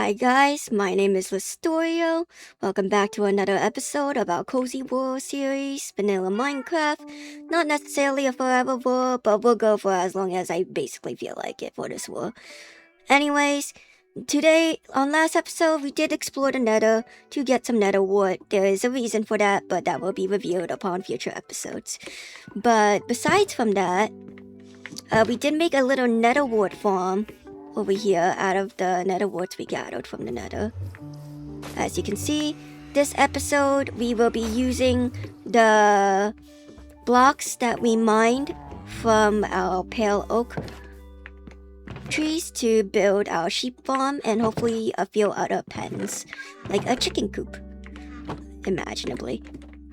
Hi guys, my name is Listorio. Welcome back to another episode of our Cozy World series, Vanilla Minecraft. Not necessarily a forever world, but we'll go for as long as I basically feel like it for this world. Anyways, today, on last episode, we did explore the nether to get some nether wood. There is a reason for that, but that will be revealed upon future episodes. But besides from that, we did make a little nether wood farm over here out of the nether warts we gathered from the nether. As you can see, this episode we will be using the blocks that we mined from our pale oak trees to build our sheep farm and hopefully a few other pens, like a chicken coop, imaginably.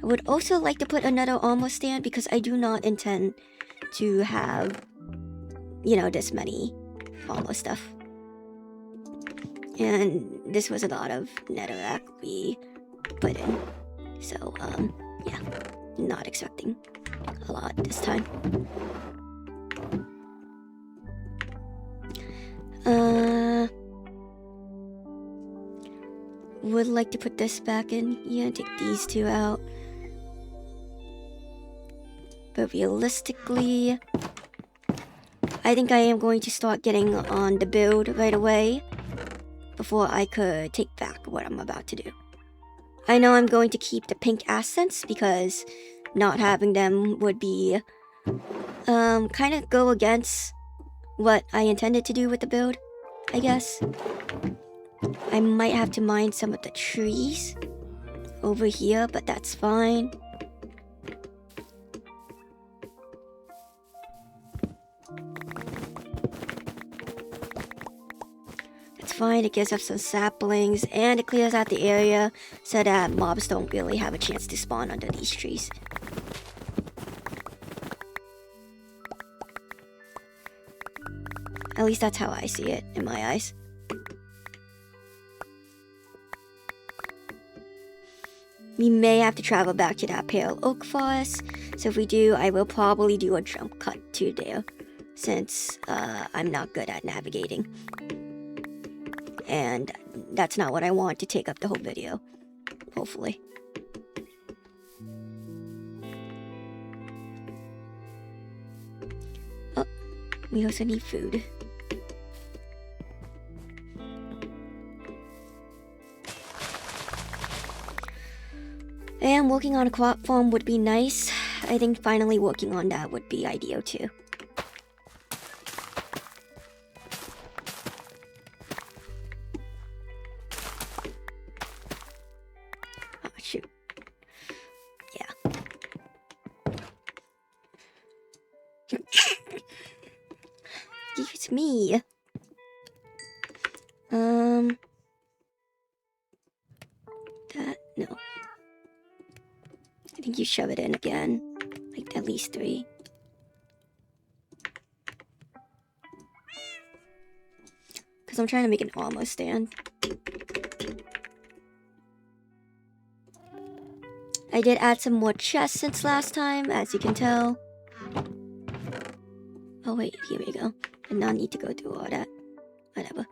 I would also like to put another armor stand because I do not intend to have, this many armor stuff. And this was a lot of netherrack we put in. So, yeah, not expecting a lot this time. Would like to put this back in here, take these two out. But realistically, I think I am going to start getting on the build right away before I could take back what I'm about to do. I know I'm going to keep the pink accents because not having them would be kind of go against what I intended to do with the build, I guess. I might have to mine some of the trees over here, but that's fine. Fine, it gives us some saplings and it clears out the area so that mobs don't really have a chance to spawn under these trees. At least that's how I see it in my eyes. We may have to travel back to that pale oak forest, so if we do, I will probably do a jump cut to there since I'm not good at navigating. And that's not what I want to take up the whole video, hopefully. Oh, we also need food. And working on a crop farm would be nice. I think finally working on that would be ideal too. Excuse me. That, no. I think you shove it in again. Like at least 3. Because I'm trying to make an armor stand. I did add some more chests since last time, as you can tell. Oh wait, here we go. I not need to go through all that. Whatever.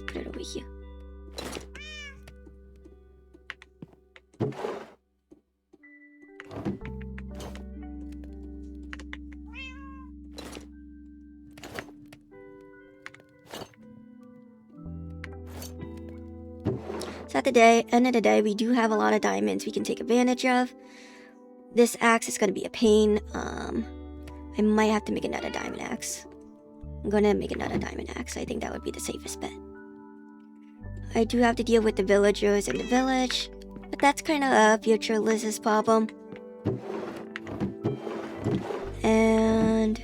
Put it over here. So at the end of the day, we do have a lot of diamonds we can take advantage of. This axe is going to be a pain. I might have to make another diamond axe. I'm going to make another diamond axe. I think that would be the safest bet. I do have to deal with the villagers in the village, but that's kind of a future Liz's problem. And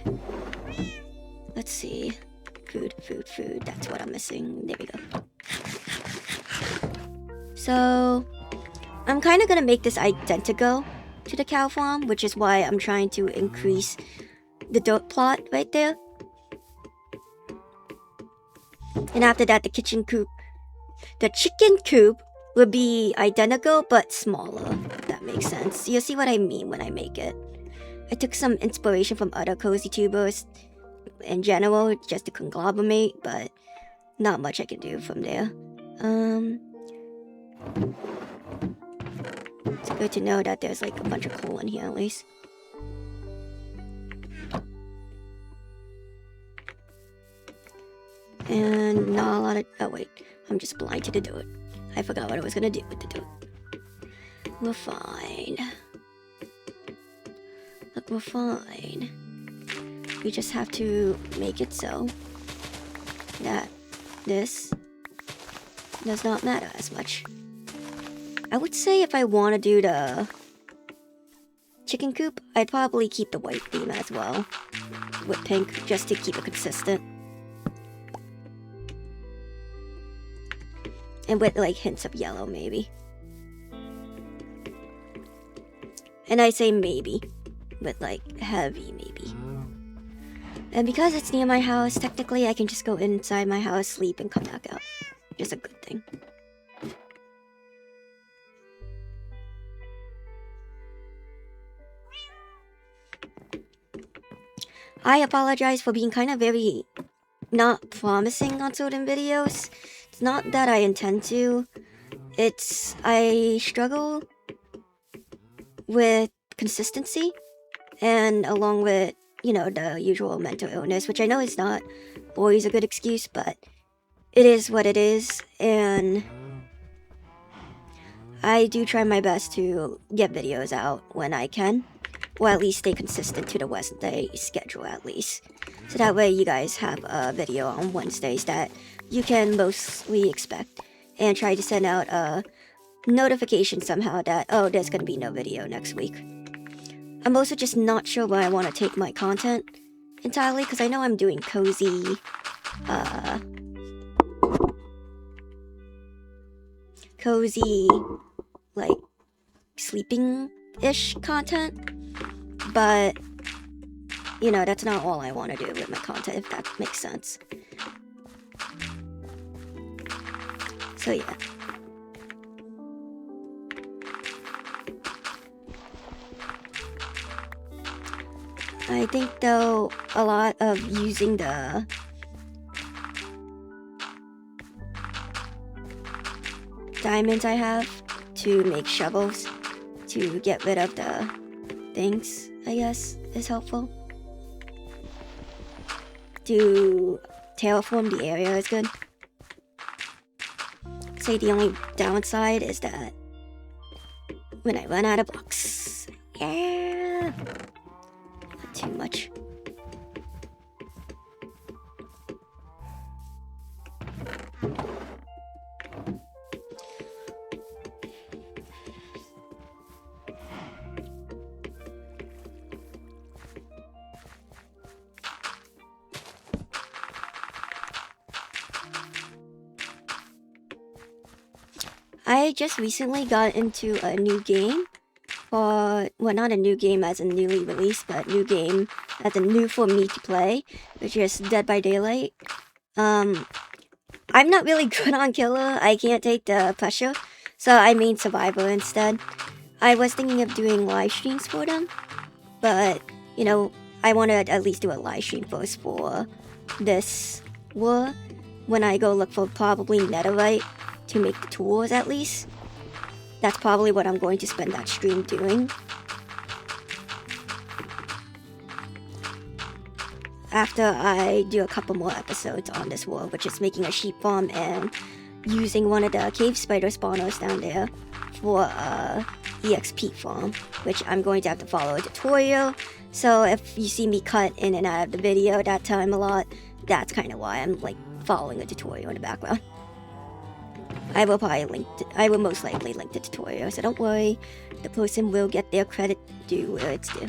let's see. Food. That's what I'm missing. There we go. So, I'm kind of going to make this identical to the cow farm, which is why I'm trying to increase the dirt plot right there. And after that, the chicken coop would be identical but smaller, if that makes sense. You'll see what I mean when I make it. I took some inspiration from other cozy tubers in general, just to conglomerate, but not much I can do from there. It's good to know that there's like a bunch of coal in here at least. And not a lot of... oh wait, I'm just blind to do it. I forgot what I was gonna do with the do it. We're fine. Look, we're fine. We just have to make it so that this does not matter as much. I would say if I want to do the chicken coop, I'd probably keep the white theme as well with pink, just to keep it consistent. And with like hints of yellow maybe. And I say maybe, with like heavy maybe. And because it's near my house, technically I can just go inside my house, sleep, and come back out. Just a good thing. I apologize for being kind of very not promising on certain videos. It's not that I intend to. It's I struggle with consistency, and along with, you know, the usual mental illness, which I know is not always a good excuse, but it is what it is, and I do try my best to get videos out when I can, or at least stay consistent to the Wednesday schedule at least. So that way you guys have a video on Wednesdays that you can mostly expect, and try to send out a notification somehow that, oh, there's gonna be no video next week. I'm also just not sure where I want to take my content entirely, because I know I'm doing cozy, like, sleeping-ish content, but, you know, that's not all I want to do with my content, if that makes sense. So yeah. I think though a lot of using the diamonds I have to make shovels to get rid of the things, I guess, is helpful. To terraform the area is good. Say the only downside is that when I run out of blocks, yeah, not too much. I just recently got into a new game, well, not a new game as in newly released, but new game as in new for me to play, which is Dead by Daylight. I'm not really good on killer, I can't take the pressure, so I made survivor instead. I was thinking of doing live streams for them, but, you know, I want to at least do a live stream first for this war, when I go look for probably netherite to make the tools at least. That's probably what I'm going to spend that stream doing. After I do a couple more episodes on this world, which is making a sheep farm and using one of the cave spider spawners down there for a EXP farm, which I'm going to have to follow a tutorial. So if you see me cut in and out of the video that time a lot, that's kind of why I'm like following a tutorial in the background. I will most likely link the tutorial, so don't worry, the person will get their credit due where it's due.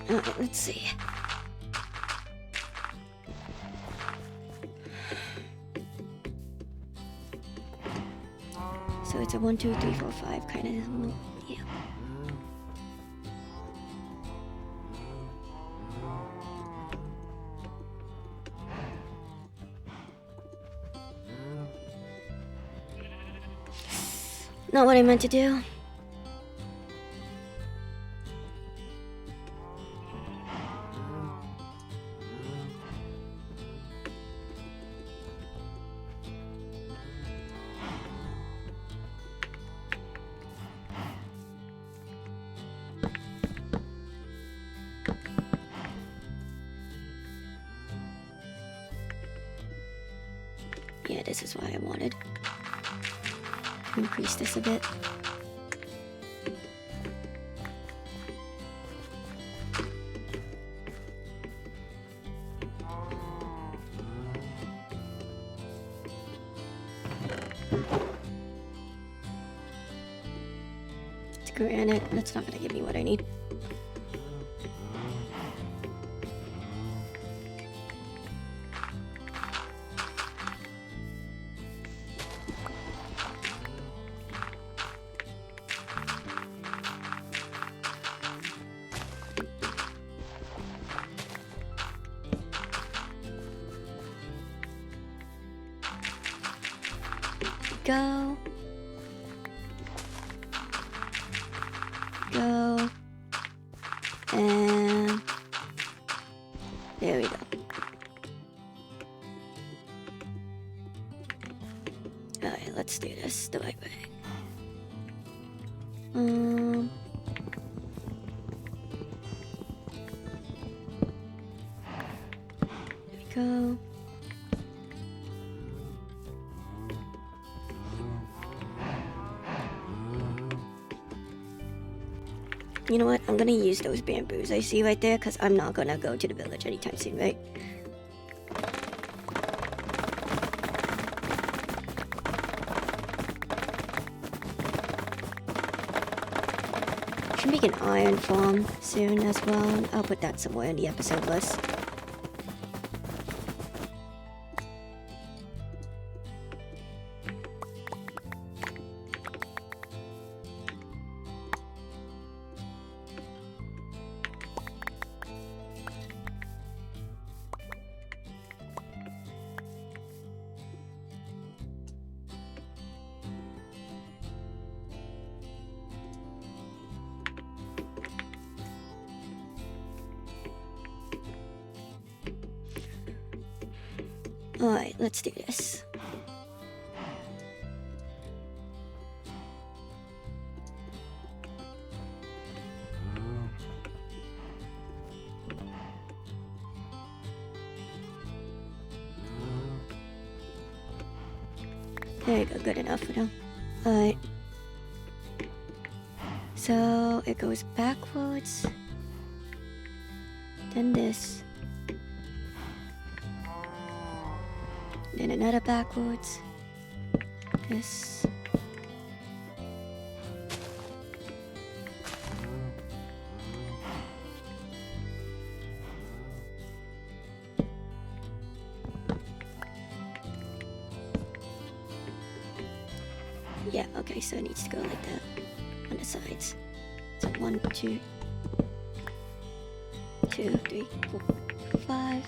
Alright, let's see. So it's a 1, 2, 3, 4, 5 kind of, yeah. Not what I meant to do. Yeah, this is what I wanted. Increase this a bit. It's granite. That's not gonna give me what I need. Go. Go. And there we go. Alright, let's do this the right way. There we go. You know what? I'm gonna use those bamboos I see right there, because I'm not gonna go to the village anytime soon, right? Should make an iron farm soon as well. I'll put that somewhere in the episode list. Alright, let's do this. There you go, good enough for now. Alright. So, it goes backwards. Then this. Then another backwards. This. Yeah, okay, so it needs to go like that on the sides. So 1, 2, 2, 3, 4, 5.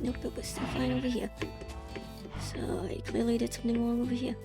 Nope, it was still fine over here. So I clearly did something wrong over here.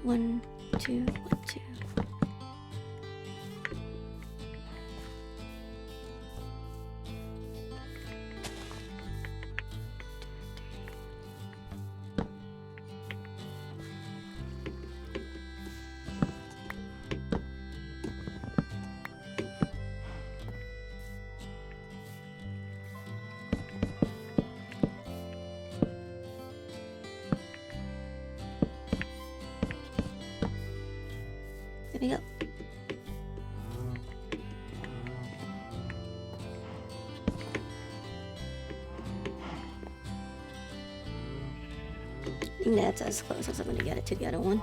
1, 2, 1, 2. There we go. I think that's as close as I'm gonna get it to the other one.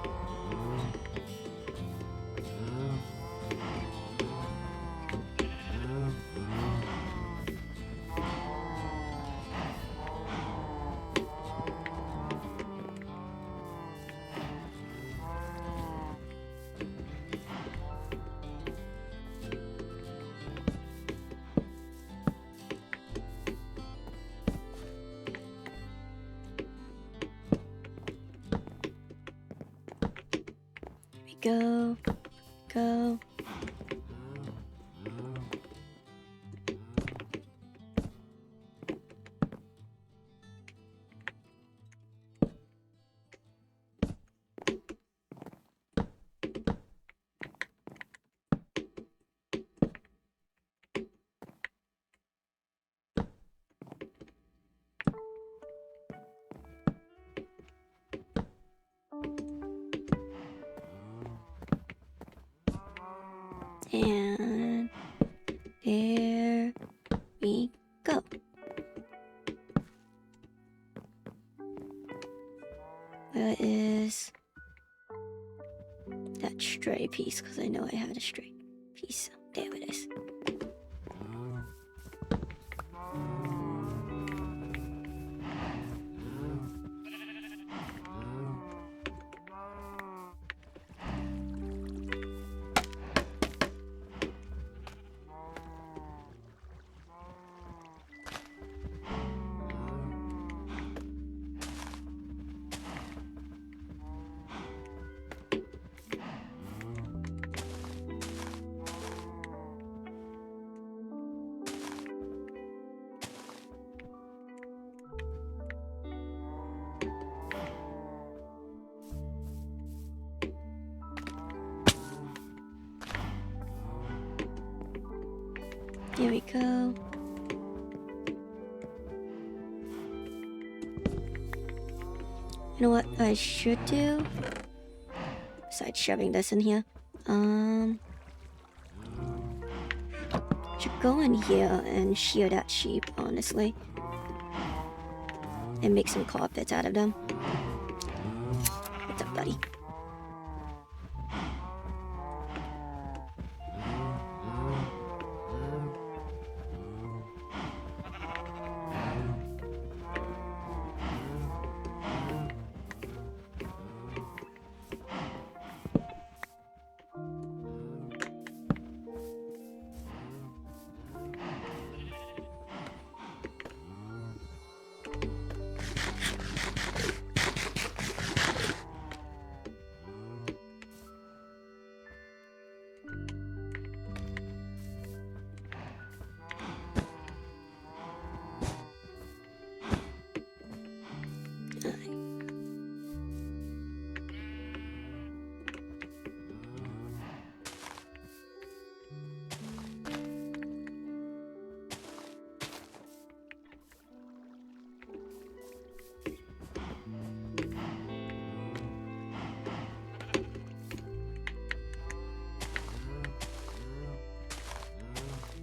Go, go. And there we go. Where is that stray piece? Because I know I had a stray piece. There it is. There we go. You know what I should do? Besides shoving this in here. Should go in here and shear that sheep, honestly. And make some carpets out of them. What's up, buddy?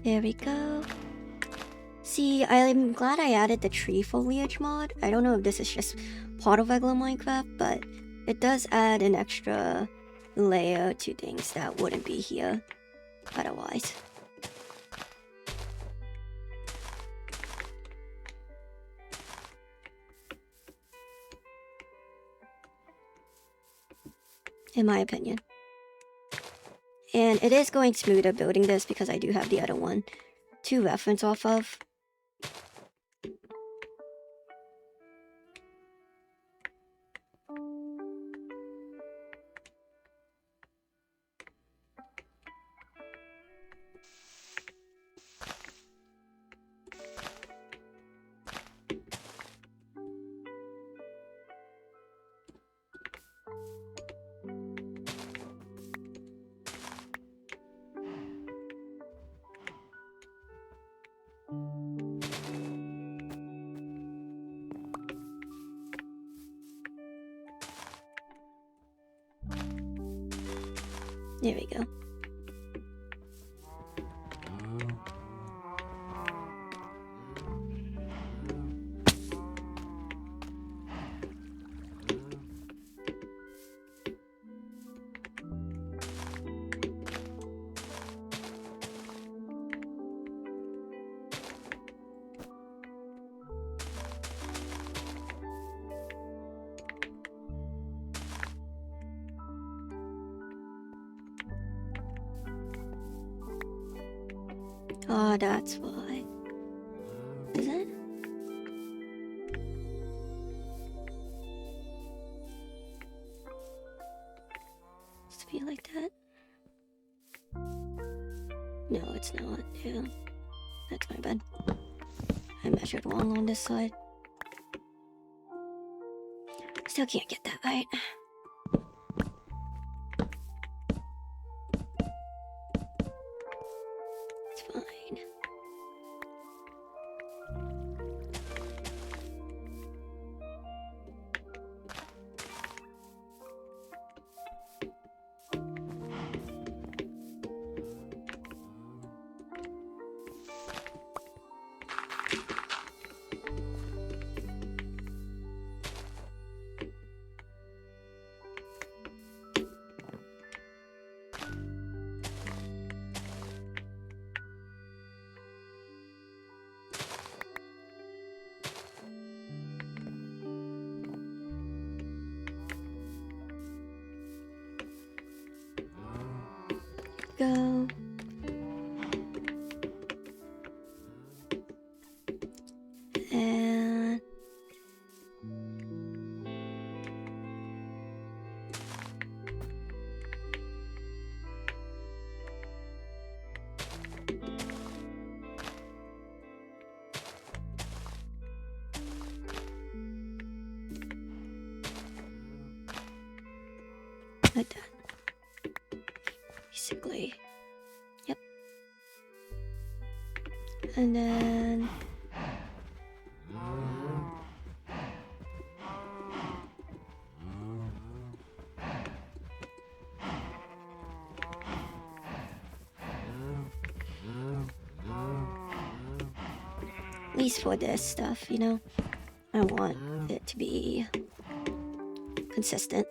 There we go. See, I'm glad I added the tree foliage mod. I don't know if this is just part of regular Minecraft, but it does add an extra layer to things that wouldn't be here otherwise. In my opinion. And it is going smoother building this because I do have the other one to reference off of. There we go. Oh, that's why. Is it? Does it feel like that? No, it's not. Yeah. That's my bad. I measured wrong on this side. Still can't get that right. It's fine. Go. And like that. Basically. Yep. And then at least for this stuff, you know, I want it to be consistent.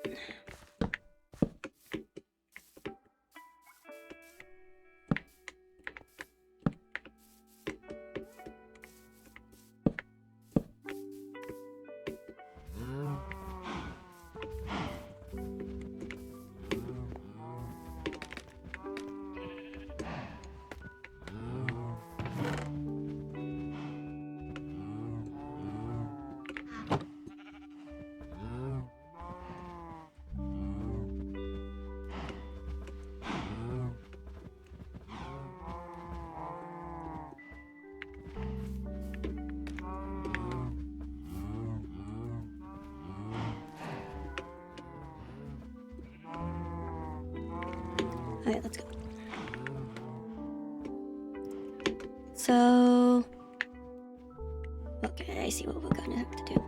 Alright, let's go. So, okay, I see what we're gonna have to do.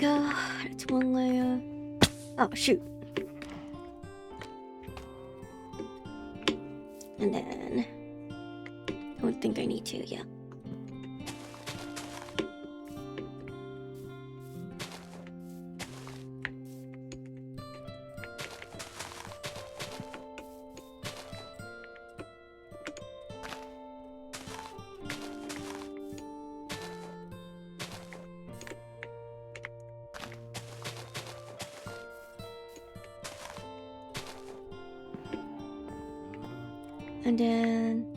go. That's one layer. Oh, shoot. And then... I don't think I need to, yeah. And then...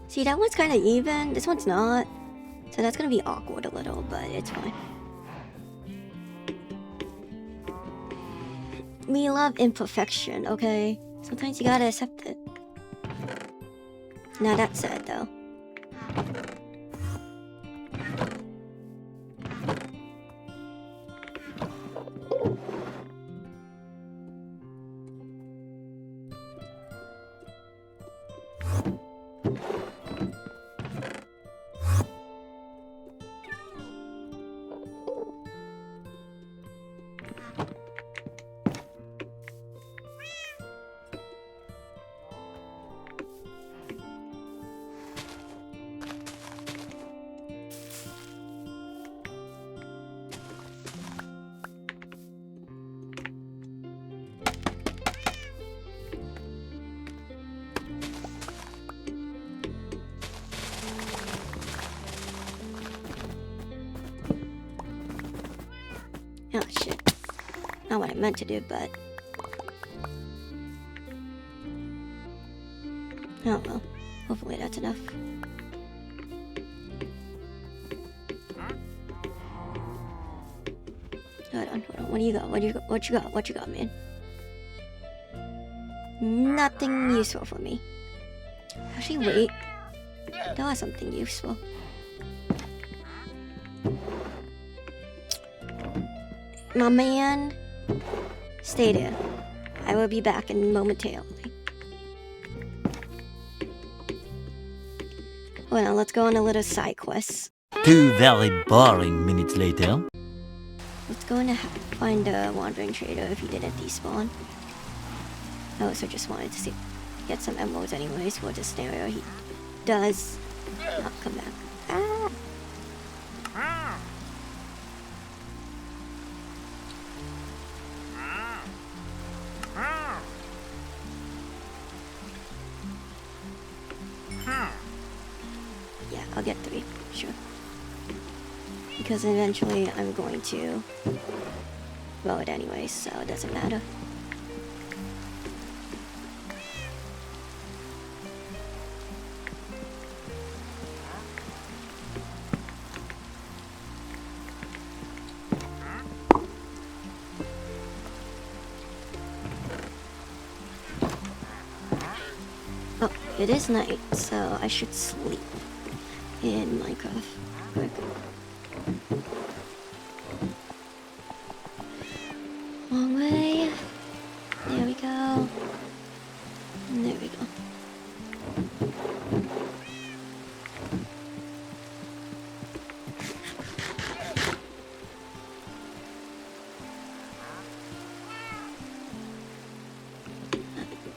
See, that one's kind of even. This one's not. So that's gonna be awkward a little, but it's fine. We love imperfection, okay? Sometimes you gotta accept it. Now that said, though. Oh shit. Not what I meant to do, but... oh well. Hopefully that's enough. Hold on. What do you got? What you got, man? Nothing useful for me. Actually, wait. There was something useful. My man, stay there. I will be back in momentarily. Well, let's go on a little side quest. 2 very boring minutes later. Let's go and find a wandering trader if he didn't despawn. I also just wanted to get some emeralds anyways for this scenario. He does not come back. Ah! Yeah, I'll get 3, sure. because eventually I'm going to roll it anyway, so it doesn't matter. Oh, it is night, so I should sleep in Minecraft. Quick. Long way. There we go. And there we go.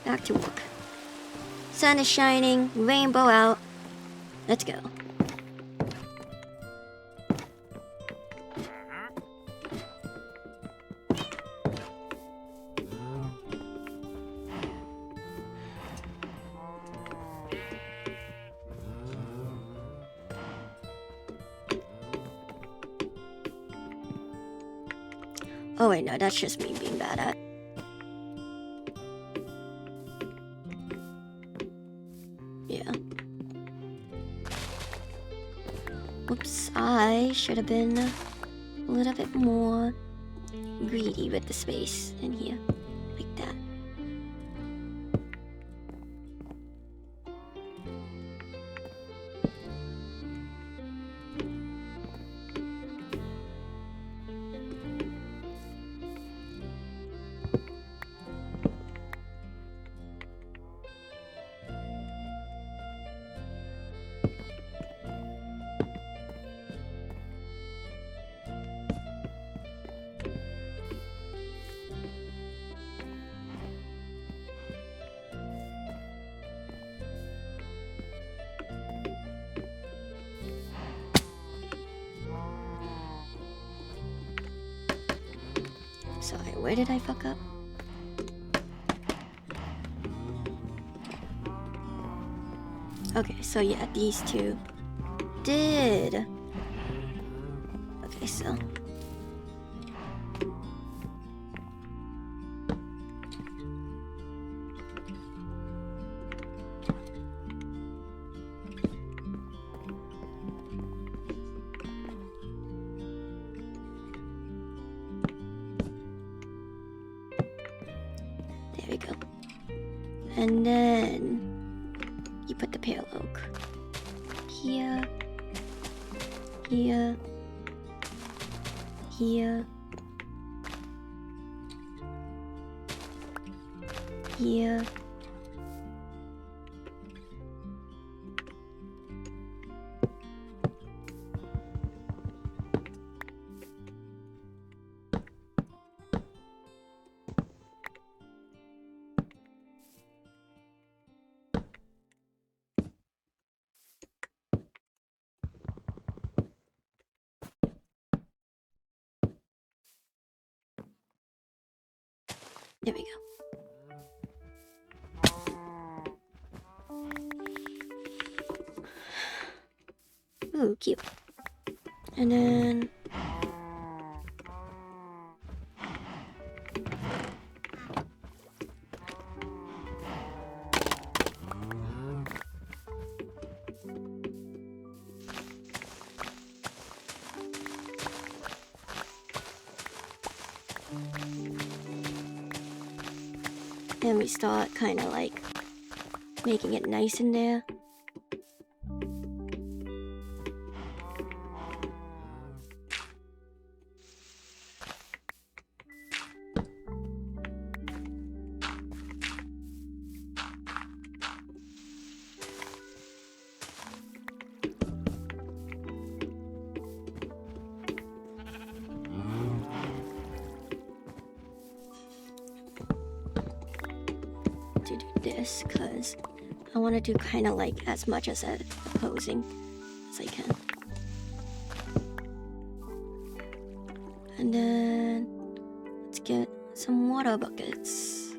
Back to work. Sun is shining, rainbow out. Let's go. Oh wait, no, that's just me being bad at. Yeah. Whoops, I should have been a little bit more greedy with the space in here. Like that. Sorry, where did I fuck up? Okay, so yeah, these two did. Okay, so. There we go. And then you put the pale oak here, here, here, here. There we go. Ooh, cute. And then we start kind of like making it nice in there. To do this because I want to do kind of like as much as opposing as I can. And then let's get some water buckets.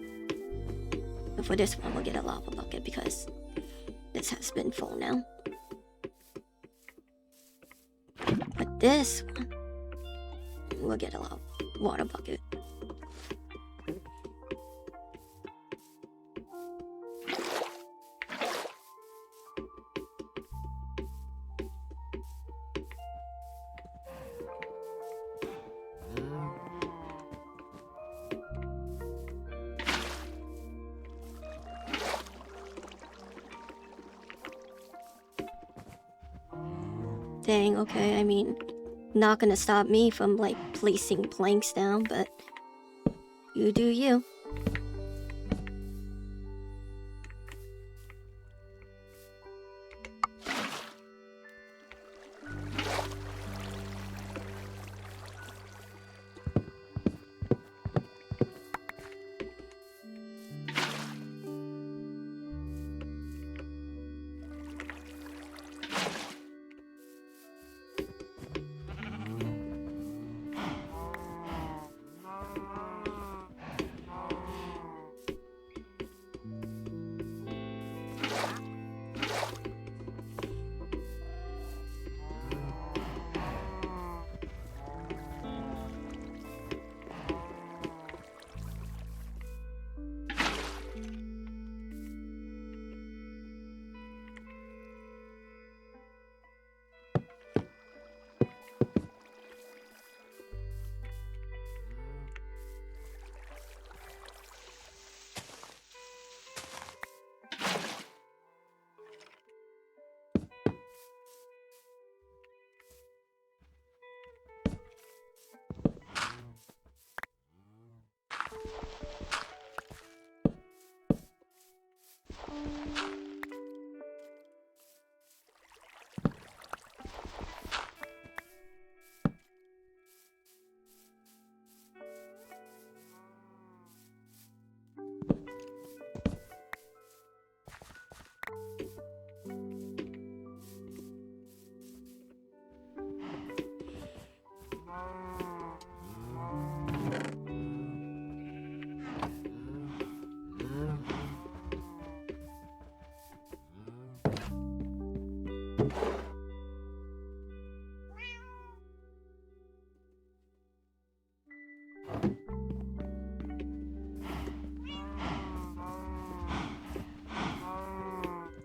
But for this one, we'll get a lava bucket because this has been full now. Put this one. We'll get a water bucket. Dang, okay, I mean, not gonna stop me from, like, placing planks down, but you do you.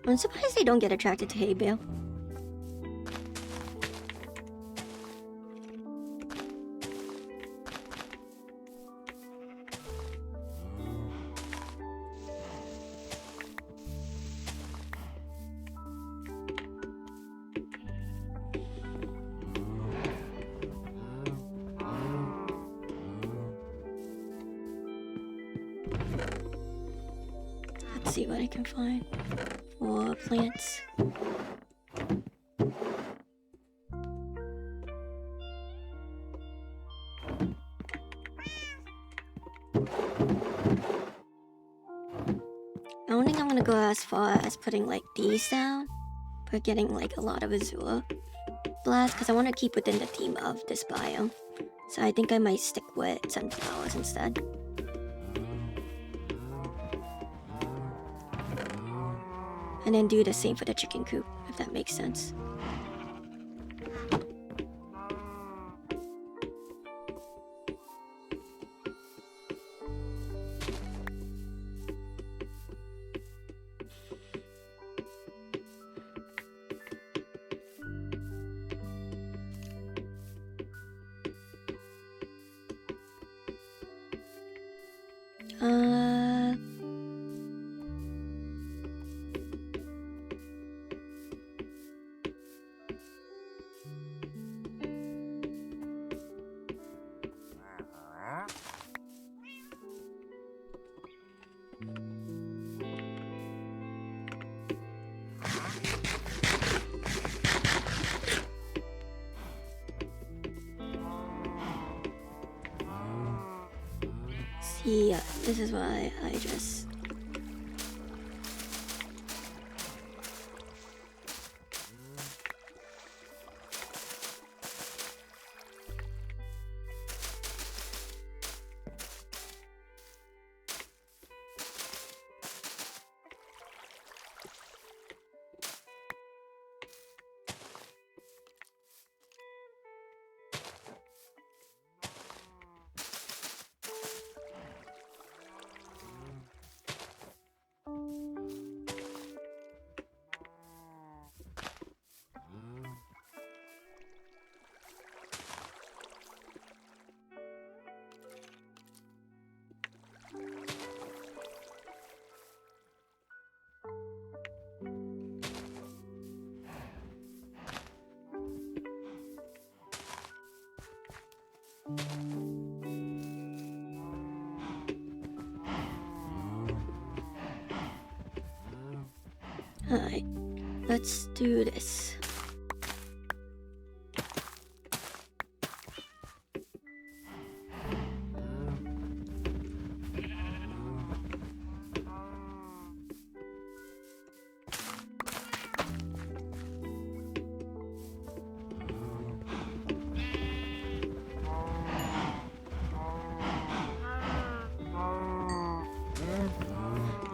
I'm surprised they don't get attracted to hay bale. Let's see what I can find for plants. I don't think I'm gonna go as far as putting like these down, but getting like a lot of azure blast because I want to keep within the theme of this biome. So I think I might stick with sunflowers instead. And then do the same for the chicken coop, if that makes sense. Yeah, this is why I just... Alright, let's do this.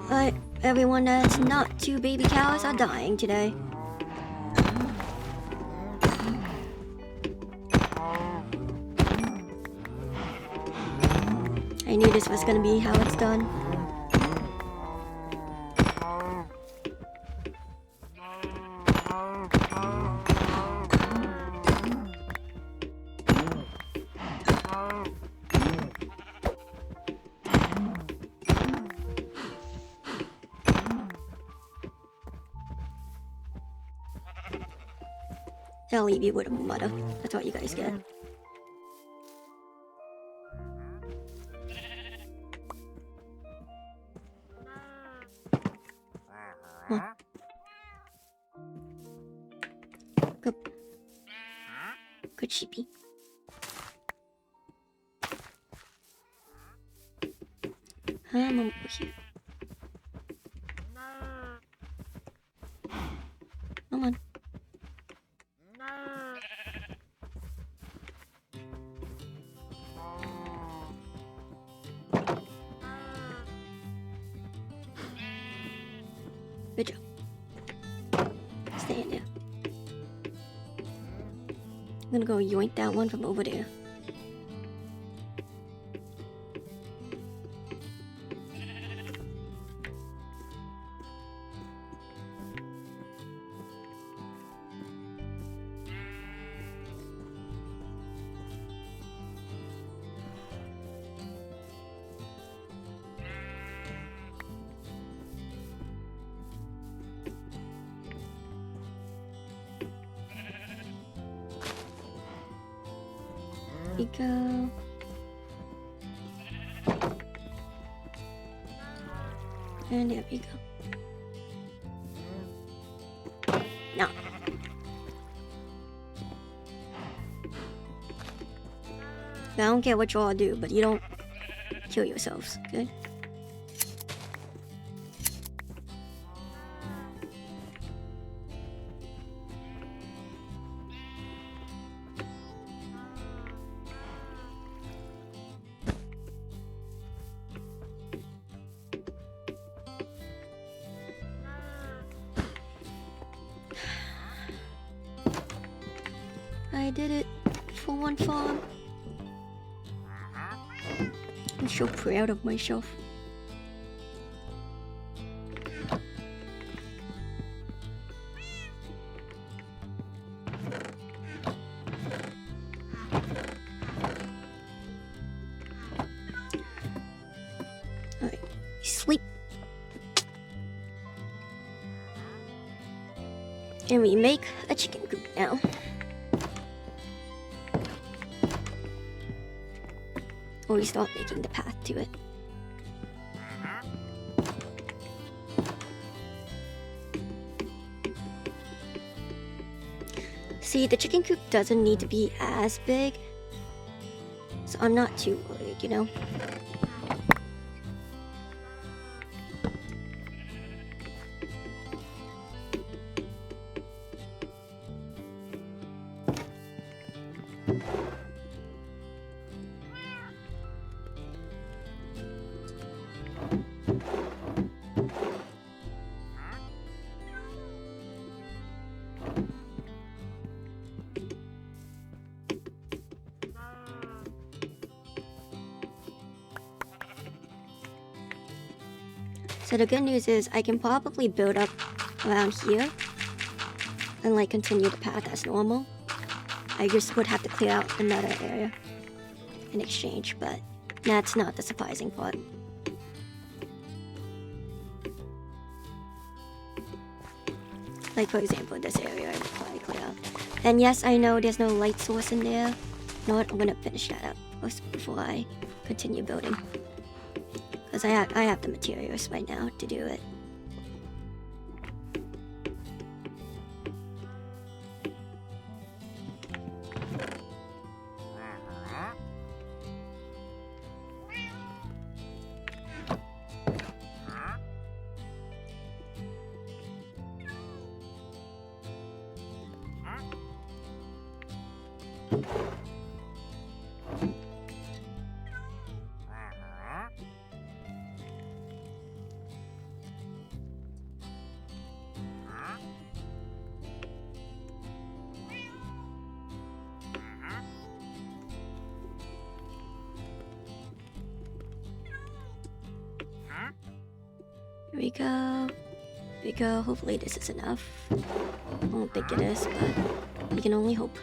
But everyone that's not 2 baby cows are dying today. I knew this was gonna be how it's done. I'll leave you with a mother. That's what you guys get. Huh. Good sheepy. I'm over here. Come on. Good job. Stay in there. I'm gonna go yoink that one from over there. We go. And there we go. No. I don't care what you all do, but you don't kill yourselves, good? I did it for one farm. I'm so proud of myself. Alright, sleep. And we make a chicken coop now. Or we start making the path to it. See, the chicken coop doesn't need to be as big, so I'm not too worried, you know? So the good news is I can probably build up around here and like continue the path as normal. I just would have to clear out another area in exchange, but that's not the surprising part. Like for example, this area I would probably clear out. And yes, I know there's no light source in there. You know what, I'm gonna finish that up first before I continue building. Because I have the materials right now to do it. Here we go. Here we go. Hopefully this is enough. I don't think it is, but we can only hope.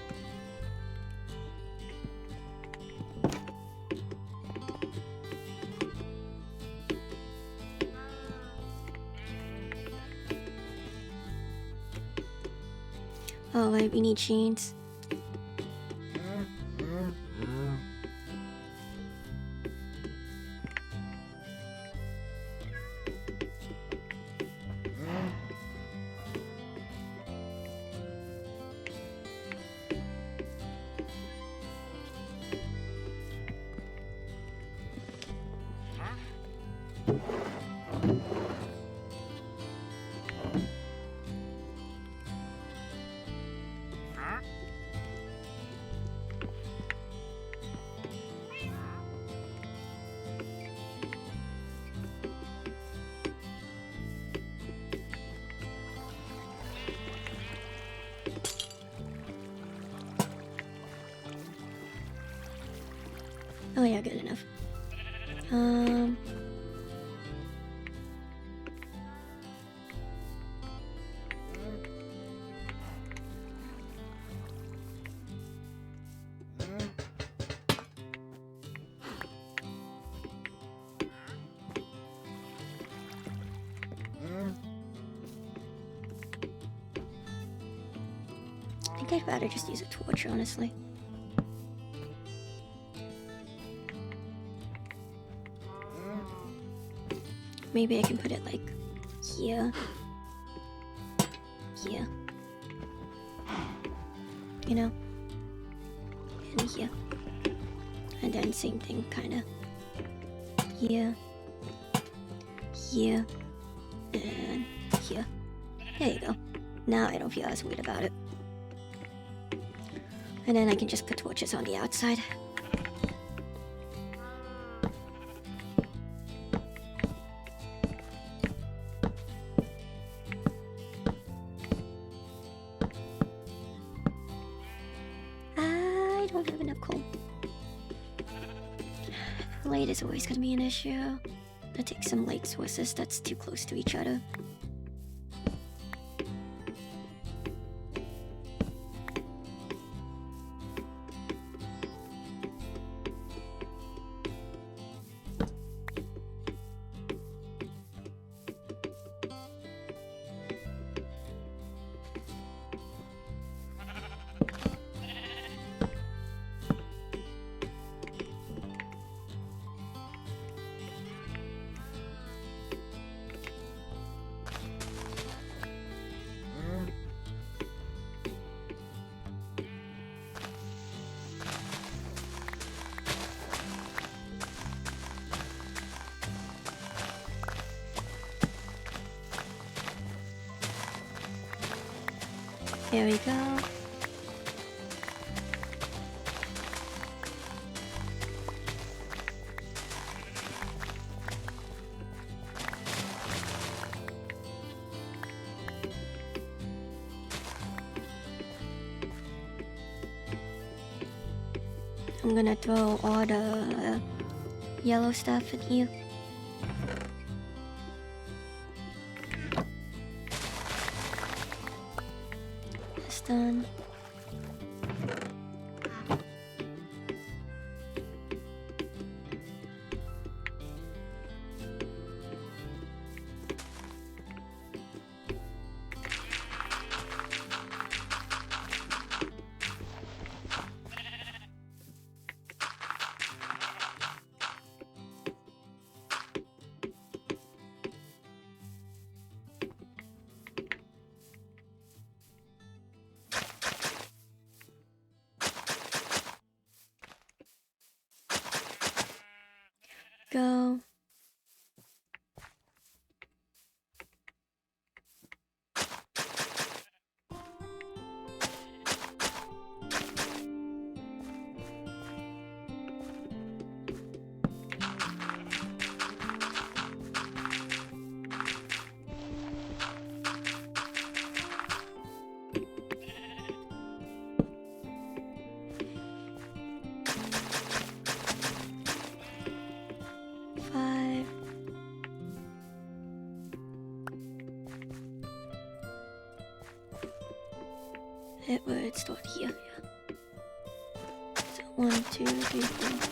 Oh, right, we need chains. Oh yeah, good enough. I think I'd rather just use a torch, honestly. Maybe I can put it like here. Here. You know? And here. And then same thing, kinda. Here. Here. And here. There you go. Now I don't feel as weird about it. And then I can just put torches on the outside. I don't have enough coal. Light is always gonna be an issue. I'll take some light sources that's too close to each other. There we go. I'm gonna throw all the yellow stuff in here. That's done. Go. it would start here. Yeah. So 1, 2, 3, 4.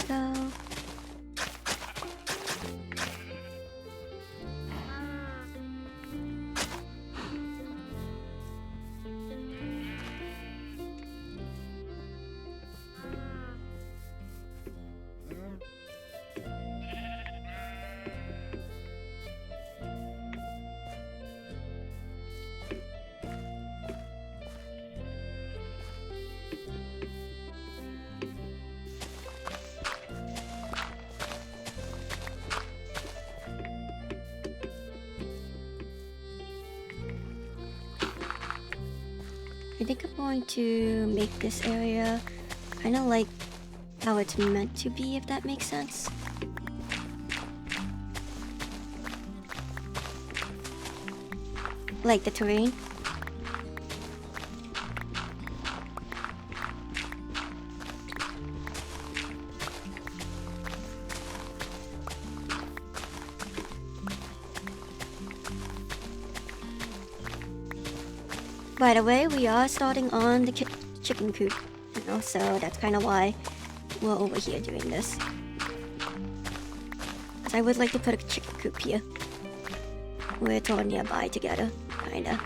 Go. I think I'm going to make this area kind of like how it's meant to be, if that makes sense. Like the terrain. By the way, we are starting on the chicken coop, you know, so that's kind of why we're over here doing this. I would like to put a chicken coop here. We're all nearby together, kinda.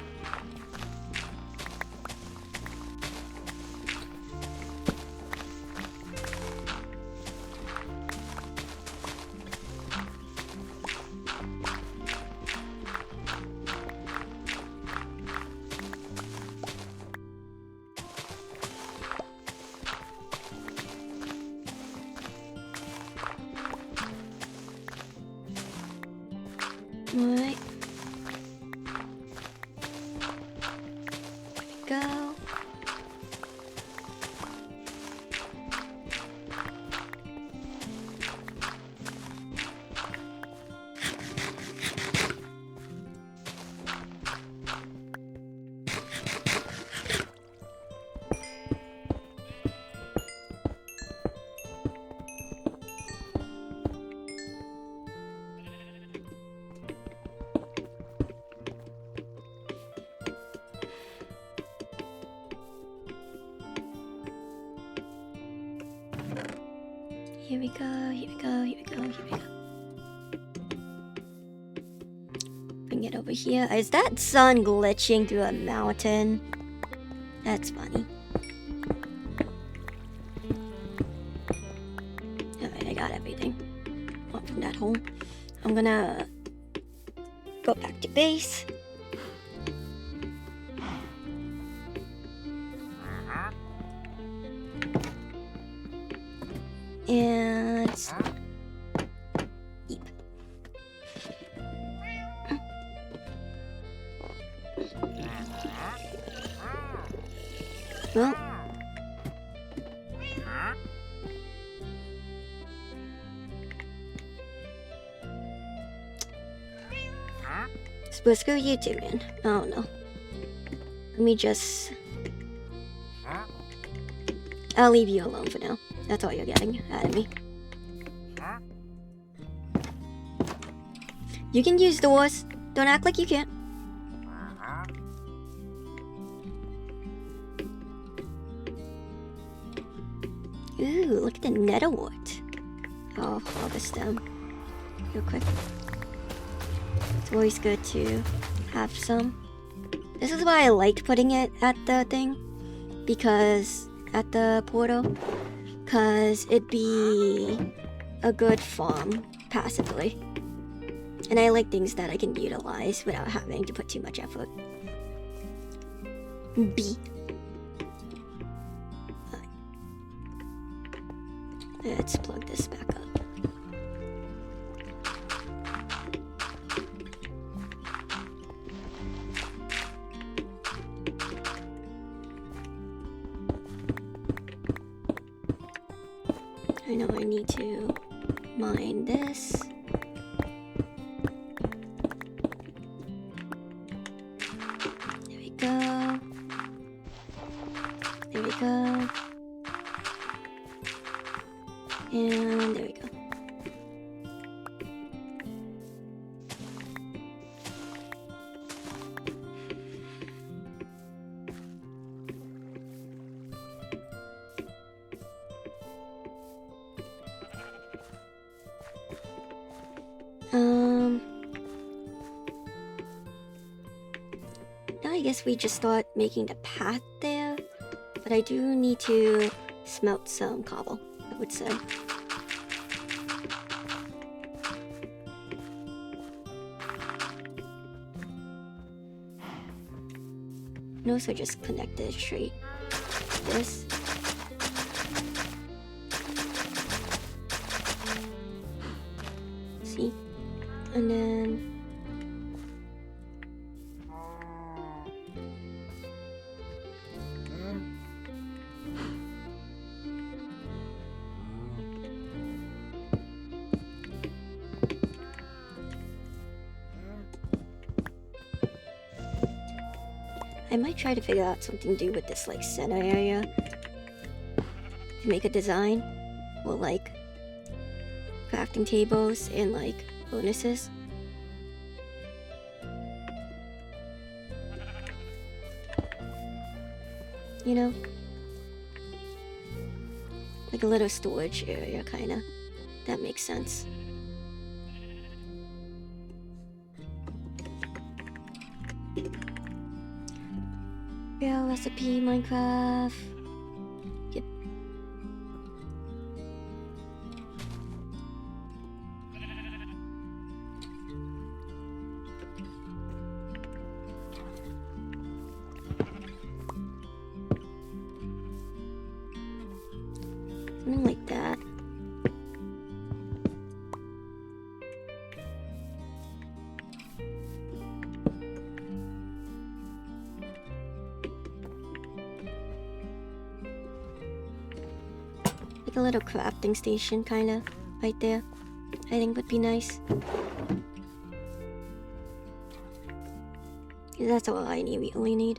Alright. There we go. Here we go, here we go, here we go, here we go. Bring it over here. Is that sun glitching through a mountain? That's funny. Alright, I got everything. From that hole. I'm gonna go back to base. And eep. Well, screw you too, man. I don't know. Let me just... I'll leave you alone for now. That's all you're getting out of me. You can use doors. Don't act like you can't. Ooh, look at the nether wart. I'll harvest them real quick. It's always good to have some. This is why I liked putting it at the thing. Because at the portal. Because it'd be a good farm passively. And I like things that I can utilize without having to put too much effort. B. Let's plug this back up. I know I need to mine this. There we go. There we go. And there we go. Now I guess we just start making the path there, but I do need to smelt some cobble, I would say. And also just connect it straight like this. See? And then I might try to figure out something to do with this like center area to make a design or like crafting tables and like bonuses. You know? Like a little storage area kinda. That makes sense. Real recipe Minecraft. Yep. Something like that. Like a little crafting station, kinda, right there. I think would be nice. That's all I really need.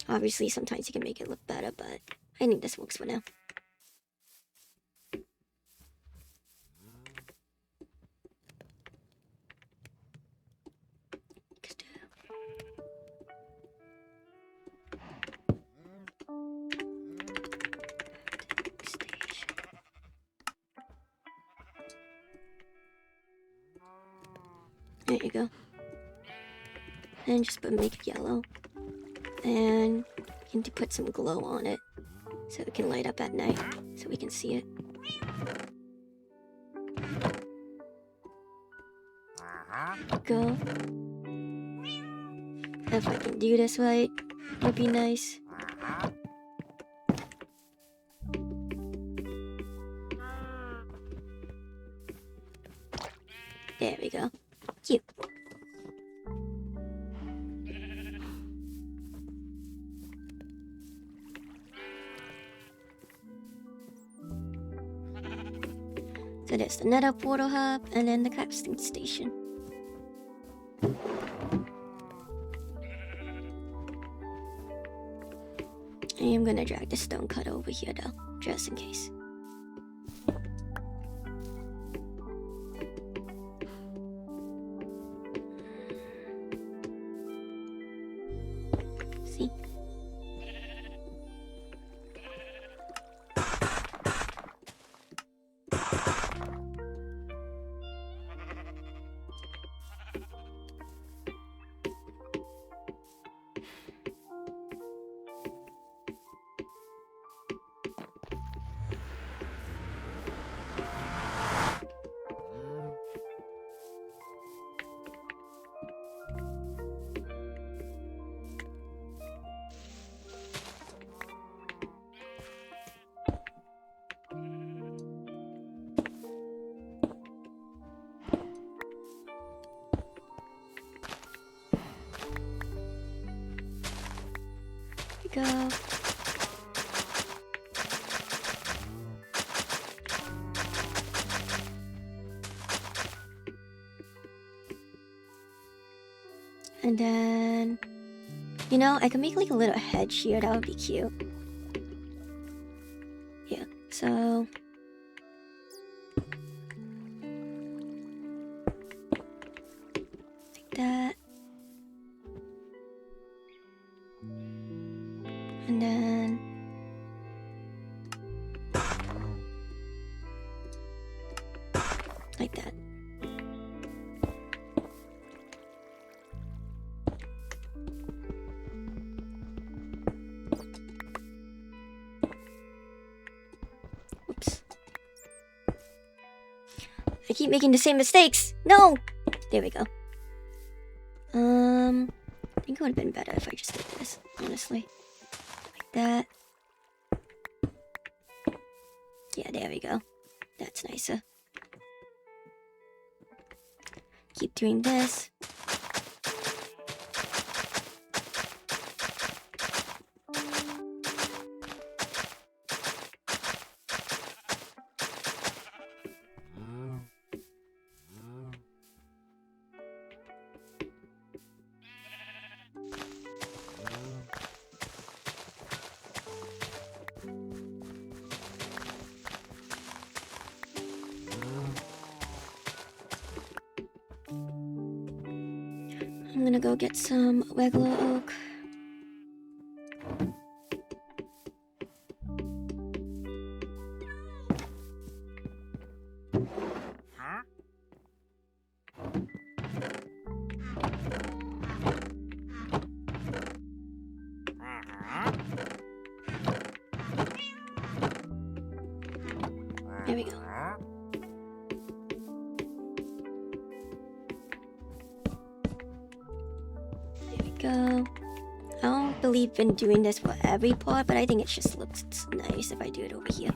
Obviously, sometimes you can make it look better, but I think this works for now. There you go. And just make it yellow. And you need to put some glow on it so it can light up at night so we can see it. Go. If I can do this right, would be nice. There we go. Cute. So there's the nether portal hub and then the crafting station. I am gonna drag the stone cut over here though, just in case. See? go. And then, you know, I can make like a little hedge here. That would be cute. Yeah, so like that. And then like that. Oops. I keep making the same mistakes. No! There we go. I think it would have been better if I just did this, honestly. Like that. Yeah, there we go. That's nicer. Keep doing this. I'm gonna go get some regular oak. There we go. There we go. I don't believe in doing this for every part, but I think it just looks nice if I do it over here.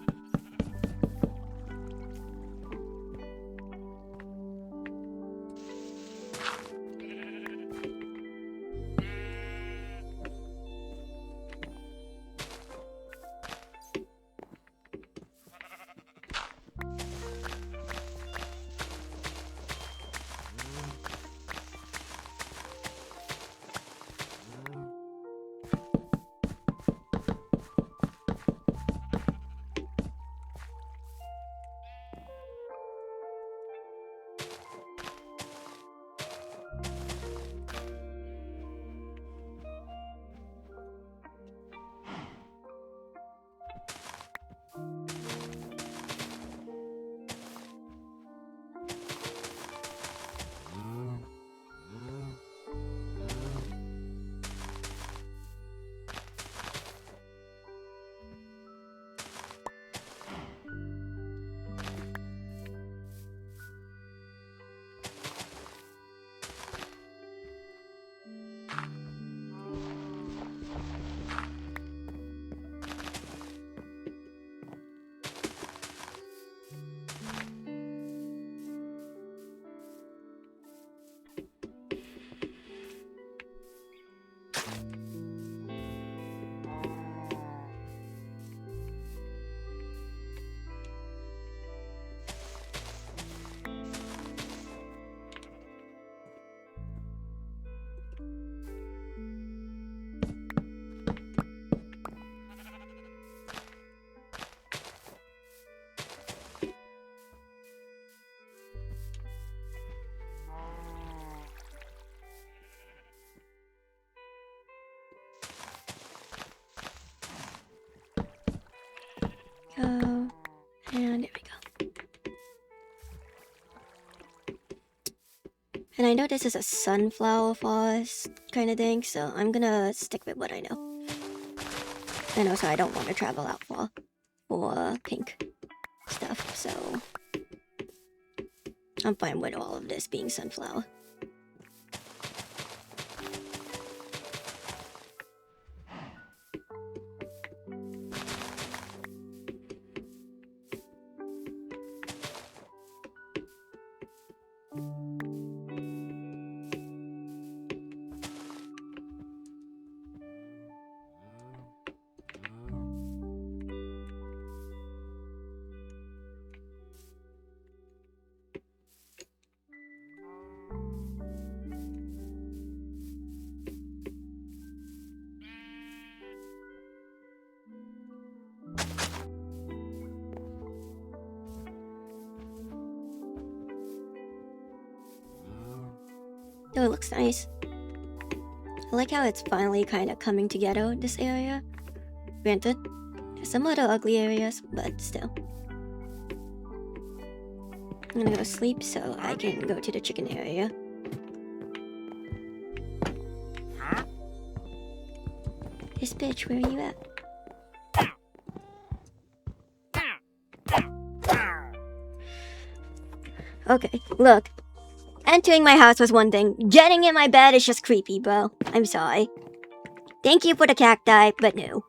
Go. And there we go. And I know this is a sunflower forest kind of thing, so I'm gonna stick with what I know. And also I don't want to travel out for pink stuff, so I'm fine with all of this being sunflower. Though it looks nice. I like how it's finally kind of coming together, this area. Granted, there's some other ugly areas, but still. I'm gonna go to sleep so I can go to the chicken area. This bitch, where are you at? Okay, look. Entering my house was one thing. Getting in my bed is just creepy, bro. I'm sorry. Thank you for the cacti, but no.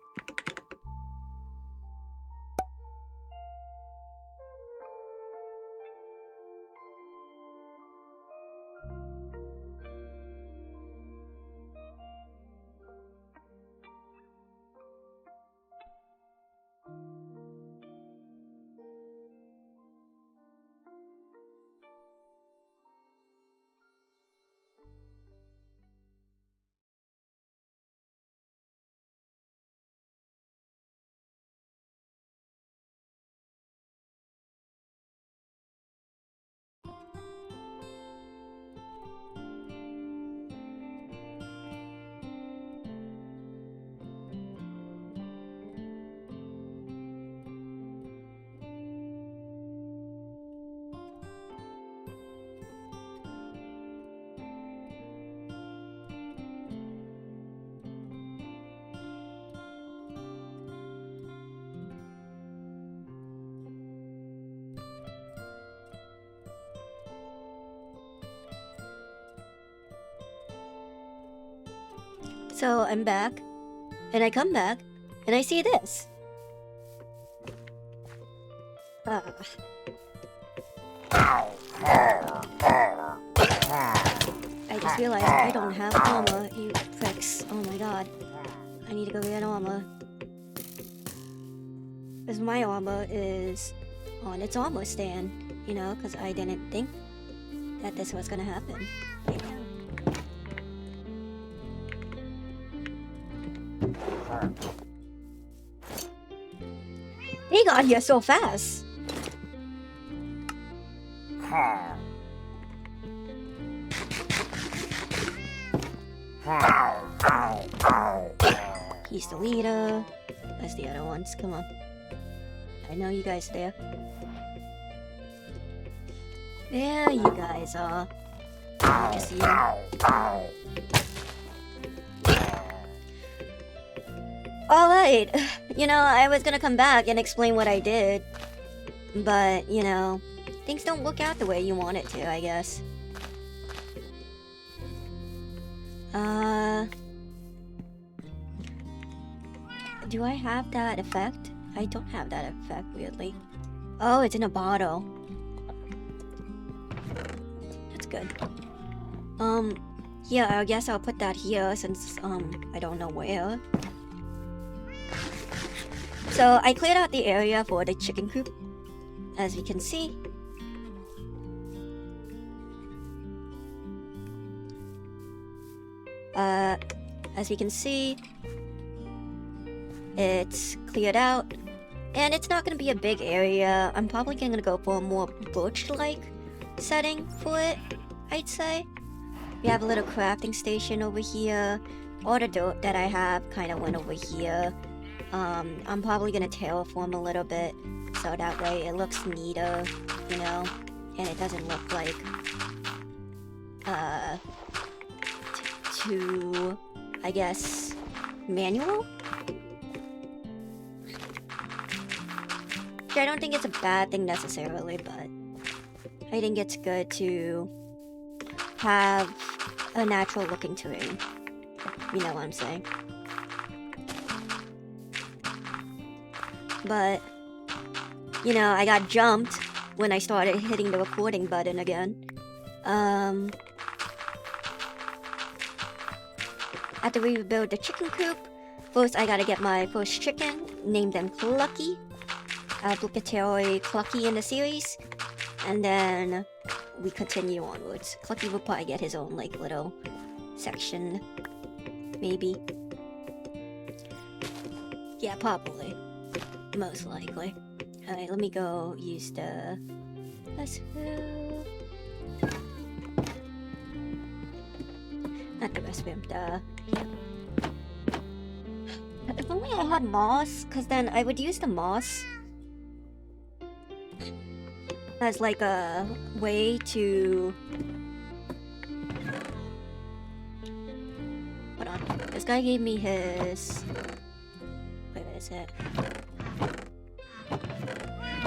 So I'm back, and I come back, and I see this. I just realized I don't have armor, you pricks. Oh my god. I need to go get armor. Because my armor is on its armor stand, you know, because I didn't think that this was gonna happen. He got here so fast. He's the leader. That's the other ones. Come on. I know you guys there. There you guys are. I see you. Alright. You know, I was gonna come back and explain what I did. But, you know, things don't work out the way you want it to, I guess. Do I have that effect? I don't have that effect, weirdly. Oh, it's in a bottle. That's good. Yeah, I guess I'll put that here since, I don't know where. So, I cleared out the area for the chicken coop, as we can see. As you can see, it's cleared out, and it's not gonna be a big area. I'm probably gonna go for a more birch-like setting for it, I'd say. We have a little crafting station over here. All the dirt that I have kind of went over here. I'm probably gonna terraform a little bit, so that way it looks neater, you know, and it doesn't look like, too, I guess, manual? I don't think it's a bad thing necessarily, but I think it's good to have a natural looking terrain. You know what I'm saying? But, you know, I got jumped when I started hitting the recording button again. After we rebuild the chicken coop, first I gotta get my first chicken, name them Clucky. Obligatory Clucky in the series, and then we continue onwards. Clucky will probably get his own, like, little section, maybe. Yeah, probably. Most likely. Alright, let me go use the... Let's go... Not the restroom, yeah. If only I had moss, because then I would use the moss as like a way to... Hold on. This guy gave me his... Where is it?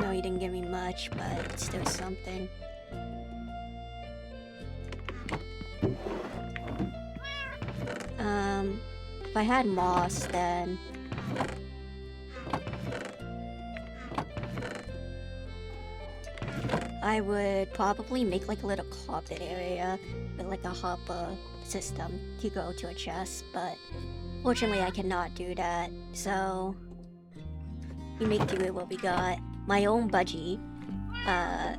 No, he didn't give me much, but it's still something. If I had moss, then... I would probably make like a little carpet area with like a hopper system to go to a chest, but fortunately I cannot do that, so we make do with what we got. My own budgie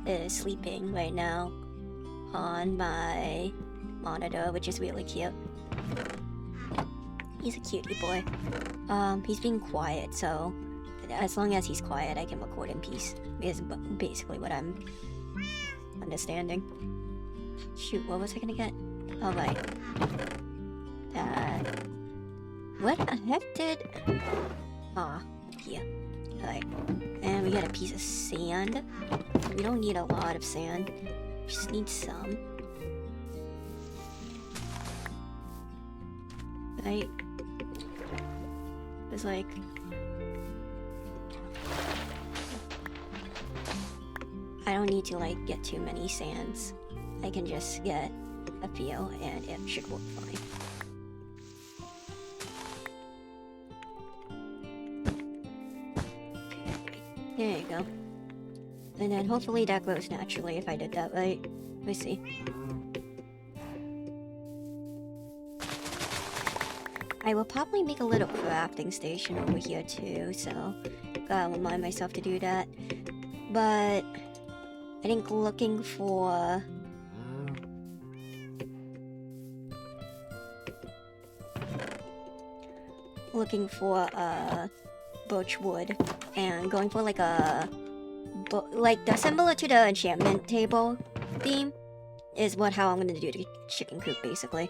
is sleeping right now on my monitor, which is really cute. He's a cutie boy. He's being quiet, so as long as he's quiet, I can record in peace. Is basically what I'm understanding. Shoot, what was I gonna get? Oh, right. What the heck did... Ah, here. Alright. And we got a piece of sand. We don't need a lot of sand. Just need some. Right? It's like... I don't need to like get too many sands. I can just get a few and it should work fine. There you go. And then hopefully that grows naturally if I did that right. Let's see. I will probably make a little crafting station over here too, so gotta remind myself to do that. But I think looking for birch wood and going for like a like the similar to the enchantment table theme is how I'm gonna do the chicken coop basically.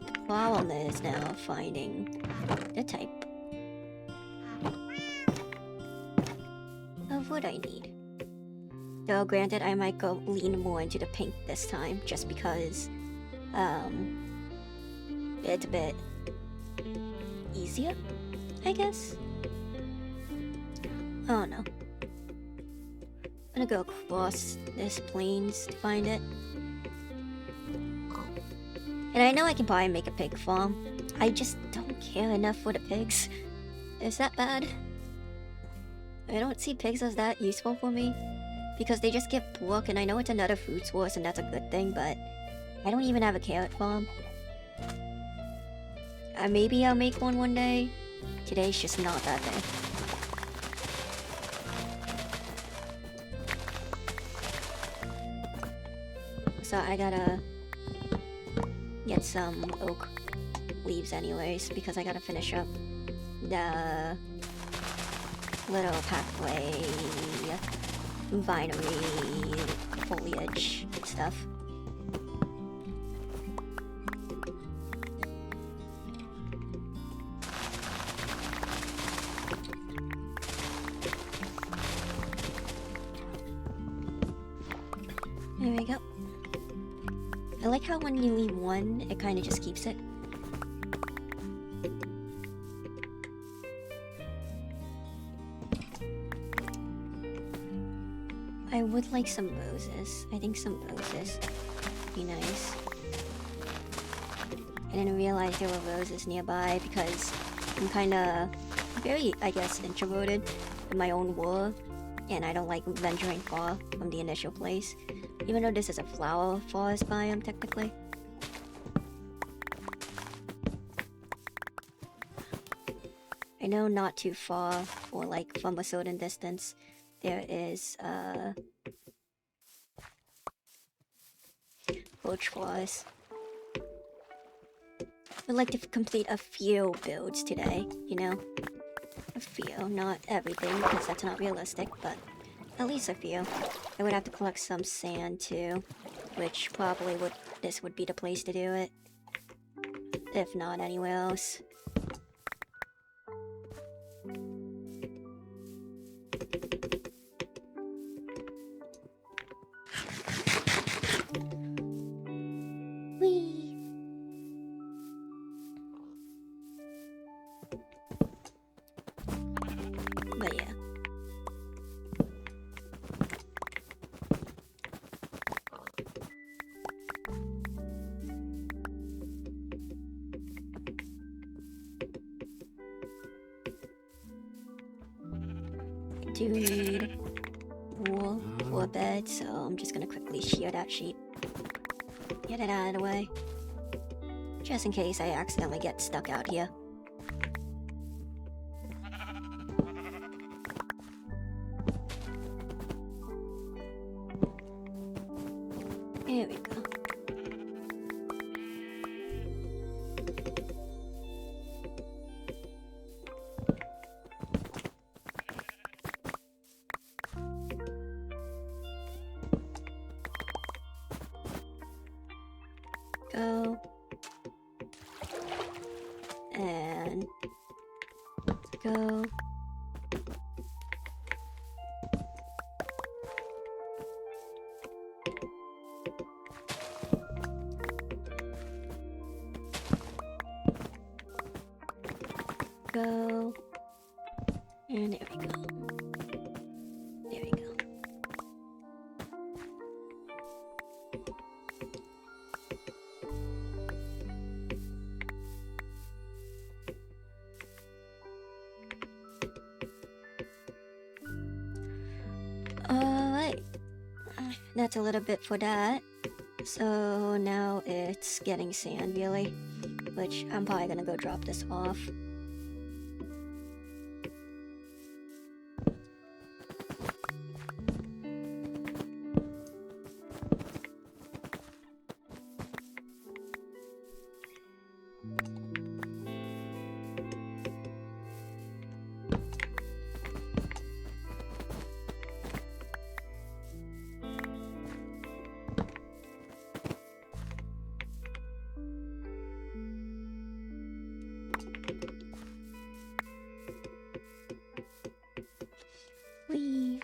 The problem is now finding the type of wood I need. Though granted I might go lean more into the pink this time just because it's a bit easier, I guess. Oh no. I'm gonna go across this plains to find it. And I know I can probably make a pig farm. I just don't care enough for the pigs. Is that bad? I don't see pigs as that useful for me. Because they just give pork, and I know it's another food source and that's a good thing, but I don't even have a carrot farm. Maybe I'll make one day. Today's just not that day. So I gotta get some oak leaves anyways, because I gotta finish up the little pathway, vinery, foliage stuff. There we go. I like how when you leave one, it kind of just keeps it. I would like some roses. I think some roses would be nice. I didn't realize there were roses nearby because I'm kind of very, I guess, introverted in my own world. And I don't like venturing far from the initial place. Even though this is a flower forest biome, technically. I know not too far, or like from a certain distance, there is birch forest. I'd like to complete a few builds today, you know? A few, not everything, because that's not realistic, but at least a few. I would have to collect some sand too, which probably this would be the place to do it. If not anywhere else. Whee! But yeah. Do need wool for a bed, so I'm just gonna quickly shear that sheep. Get it out of the way. Just in case I accidentally get stuck out here. Here we go. Go. And go. Go. And there we go. There we go. Alright. That's a little bit for that. So now it's getting sand, really. Which I'm probably gonna go drop this off. Whee!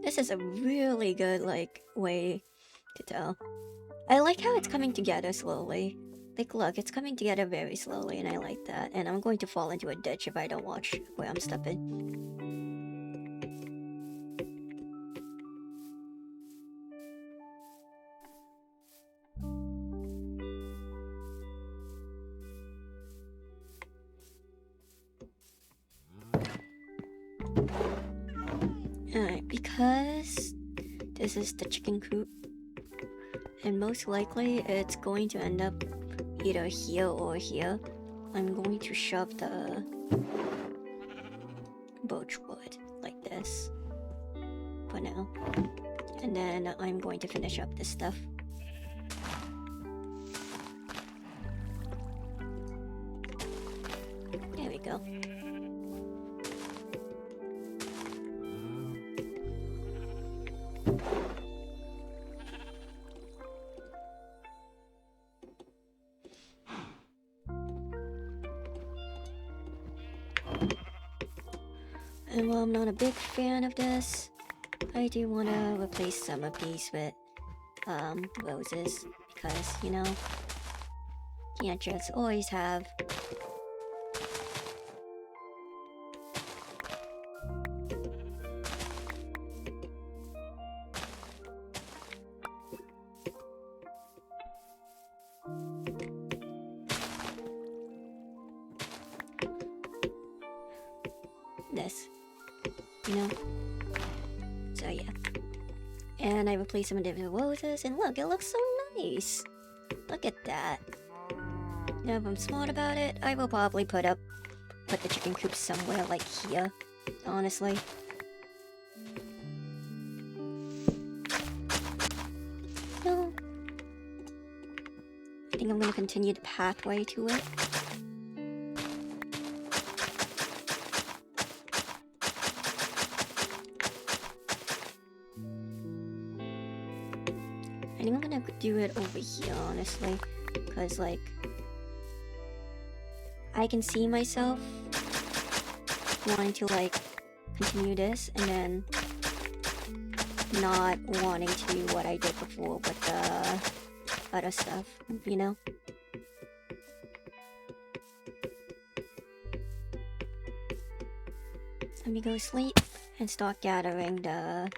This is a really good, way to tell. I like how it's coming together slowly. Like, look, it's coming together very slowly, and I like that. And I'm going to fall into a ditch if I don't watch where I'm stepping. Alright, because this is the chicken coop, and most likely it's going to end up either here or here, I'm going to shove the birch wood like this for now. And then I'm going to finish up this stuff. There we go. And while I'm not a big fan of this, I do want to replace some of these with roses, because, you know, can't just always have this. you know? So yeah. And I replaced some of the roses, and look, it looks so nice. Look at that. Now if I'm smart about it, I will probably put the chicken coop somewhere like here, honestly. No. I think I'm gonna continue the pathway to it. I think I'm gonna do it over here, honestly, because, like, I can see myself wanting to, like, continue this, and then not wanting to do what I did before with the other stuff, you know? Let me go sleep and start gathering the...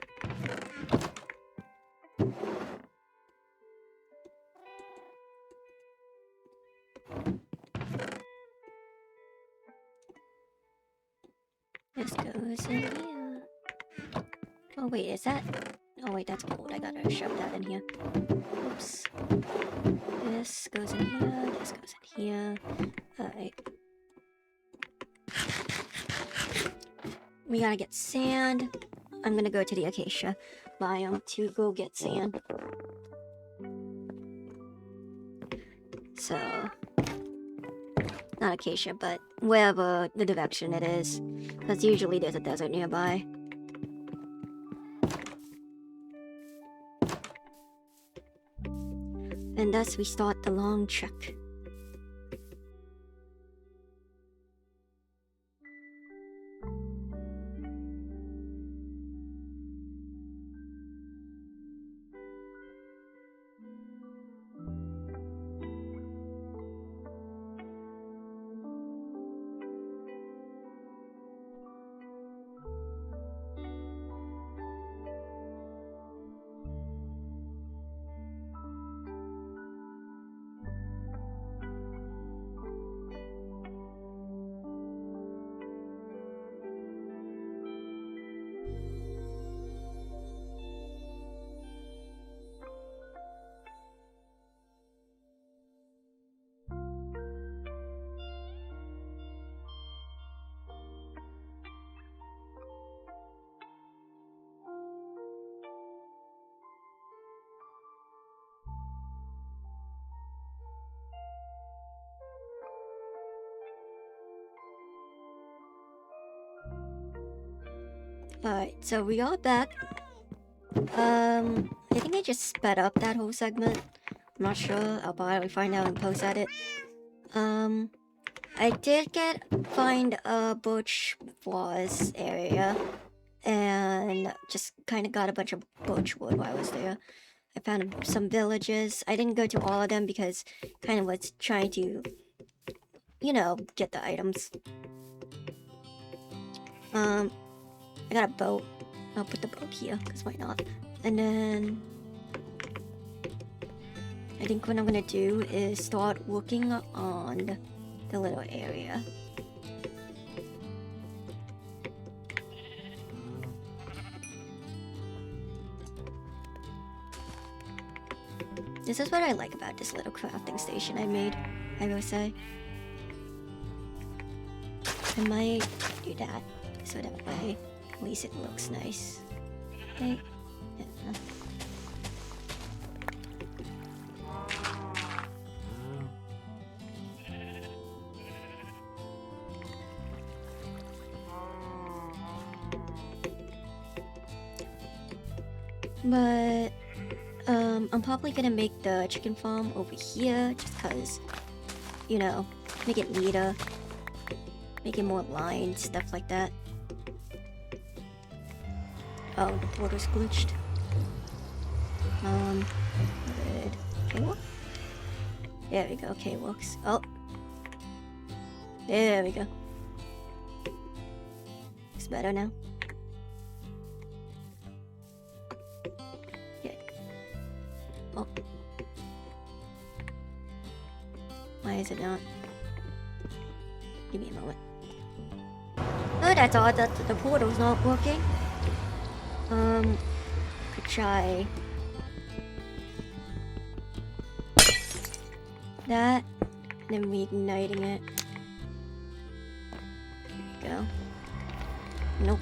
This goes in here. Oh wait, is that... Oh wait, that's gold. I gotta shove that in here. Oops. This goes in here, this goes in here. Alright. We gotta get sand. I'm gonna go to the acacia biome to go get sand. So... Not acacia, but wherever the direction it is. Because usually there's a desert nearby. And thus we start the long trek. Alright, so we are back. I think I just sped up that whole segment. I'm not sure. I'll probably find out and post at it. I did find a birch forest area, and just kind of got a bunch of birch wood while I was there. I found some villages. I didn't go to all of them because kind of was trying to, you know, get the items. I got a boat. I'll put the boat here, because why not? And then... I think what I'm gonna do is start working on the little area. This is what I like about this little crafting station I made, I will say. I might do that, so that way at least it looks nice. Okay. Yeah. But I'm probably gonna make the chicken farm over here just cause, you know, make it neater, make it more aligned, stuff like that. Oh, the portal's glitched. Good. K-walk? There we go, K-walks. Oh. There we go. It's better now. Yeah. Oh. Why is it not? Give me a moment. Oh, bit. I thought that the portal's not working. Could try that, and then reigniting it. There we go. Nope.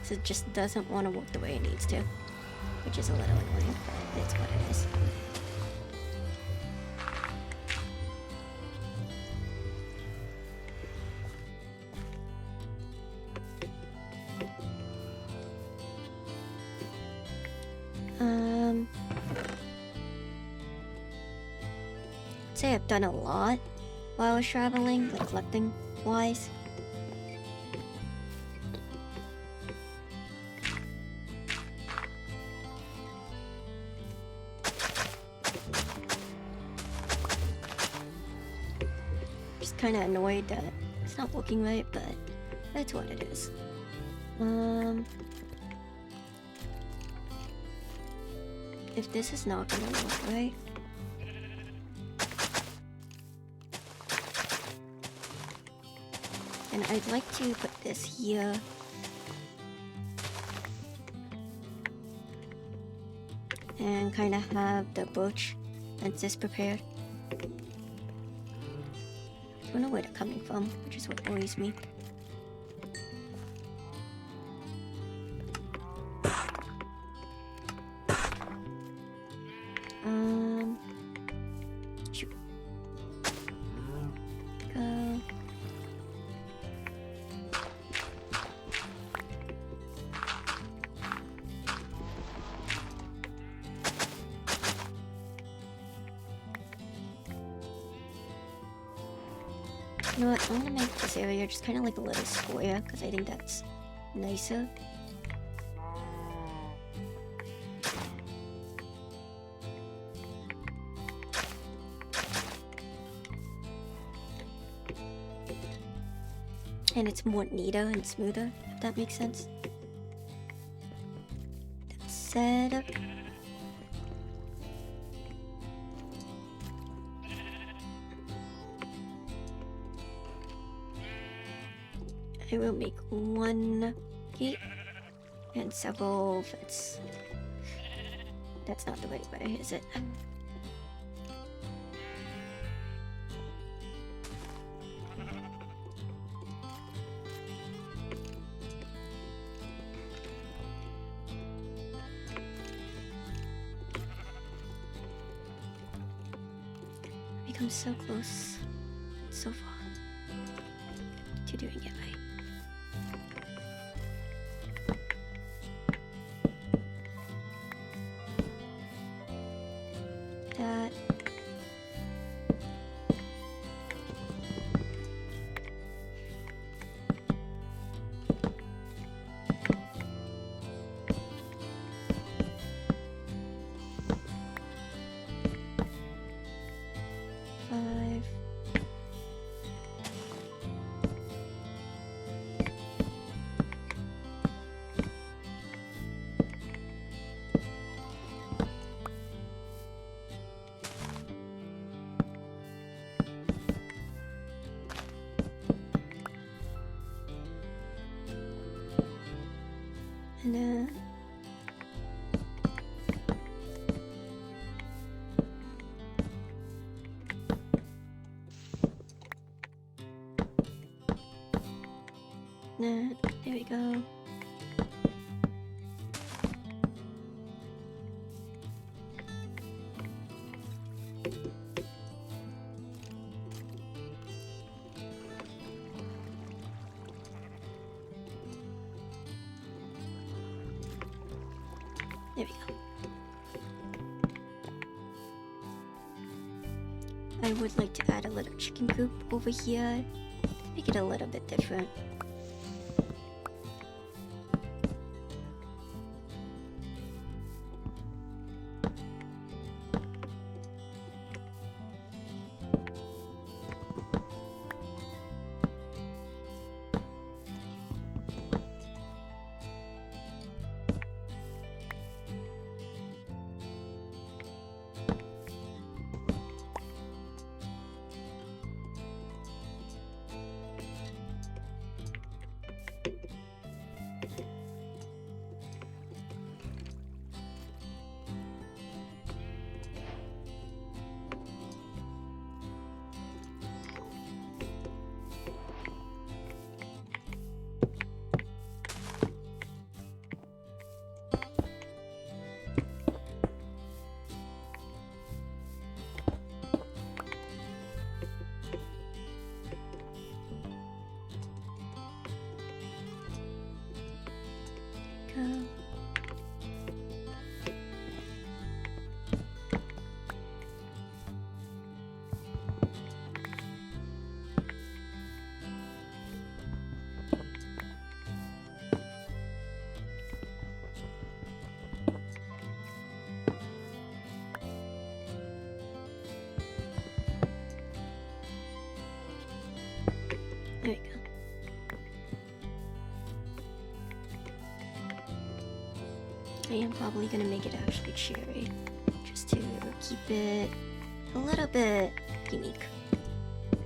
So it just doesn't want to work the way it needs to, which is a little annoying, but it's what it is. I'd say I've done a lot while I was traveling, like collecting wise. Just kind of annoyed that it's not working right, but that's what it is. If this is not gonna work right, and I'd like to put this here. And kind of have the birch fences prepared. I don't know where they're coming from, which is what worries me. Shoot. Go. You know what, I want to make this area just kind of like a little square, because I think that's nicer. And it's more neater and smoother, if that makes sense. That said, I will make one gate and several fence. That's not the right way, is it? Become so close, so far to doing it right. That. Five. And then there we go. There we go. I would like to add a little chicken coop over here. Make it a little bit different. go. There we go. I am probably gonna make it actually cherry, just to keep it a little bit unique,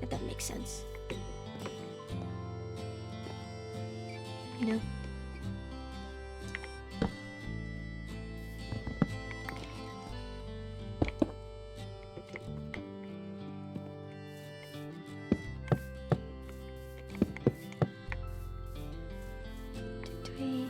if that makes sense. You know? Three.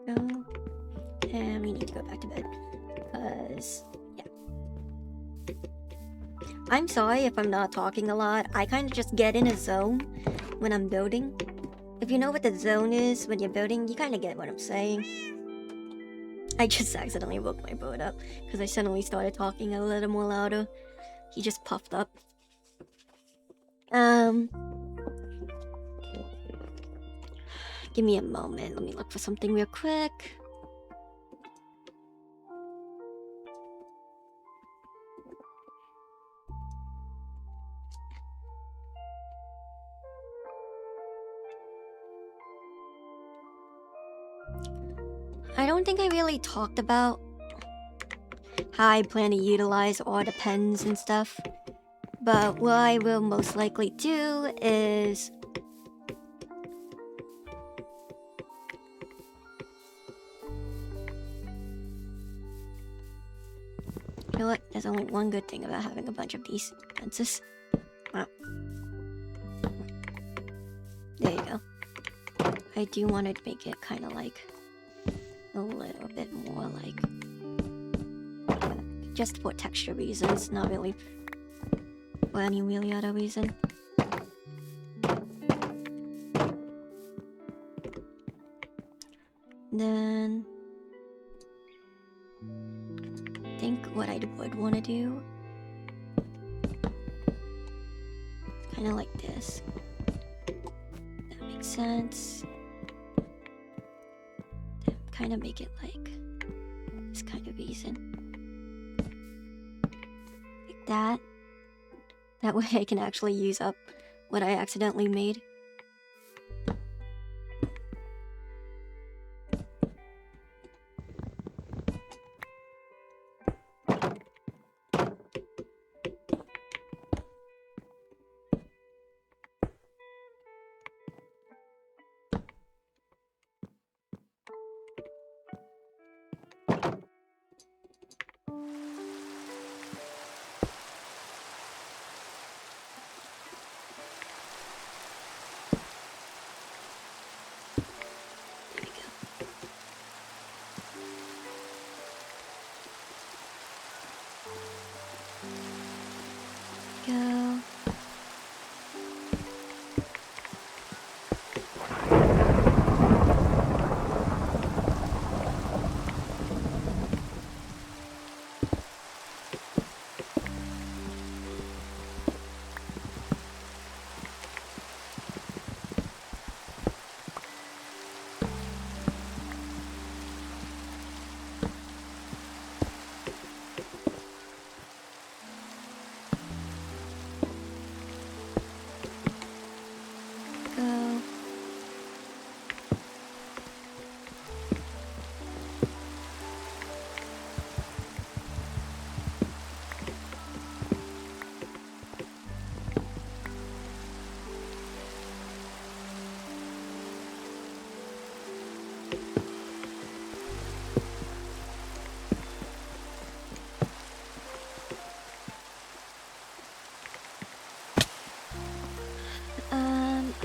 Go. And we need to go back to bed, because, yeah. I'm sorry if I'm not talking a lot. I kind of just get in a zone when I'm building. If you know what the zone is when you're building, you kind of get what I'm saying. I just accidentally woke my bird up, because I suddenly started talking a little more louder. He just puffed up. Give me a moment. Let me look for something real quick. I don't think I really talked about how I plan to utilize all the pens and stuff. But what I will most likely do is... You know what? There's only one good thing about having a bunch of these fences. Wow. There you go. I do want to make it kind of like... a little bit more like... just for texture reasons, not really for any really other reason. Then... I think what I would want to do... kind of like this. That makes sense. Then kind of make it like... this kind of reason. Like that. That way I can actually use up what I accidentally made.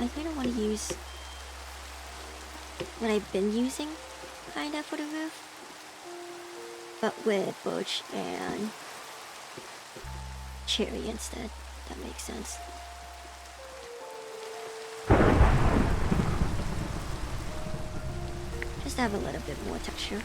I kind of want to use what I've been using, kind of, for the roof. But with birch and cherry instead. That makes sense. Just to have a little bit more texture.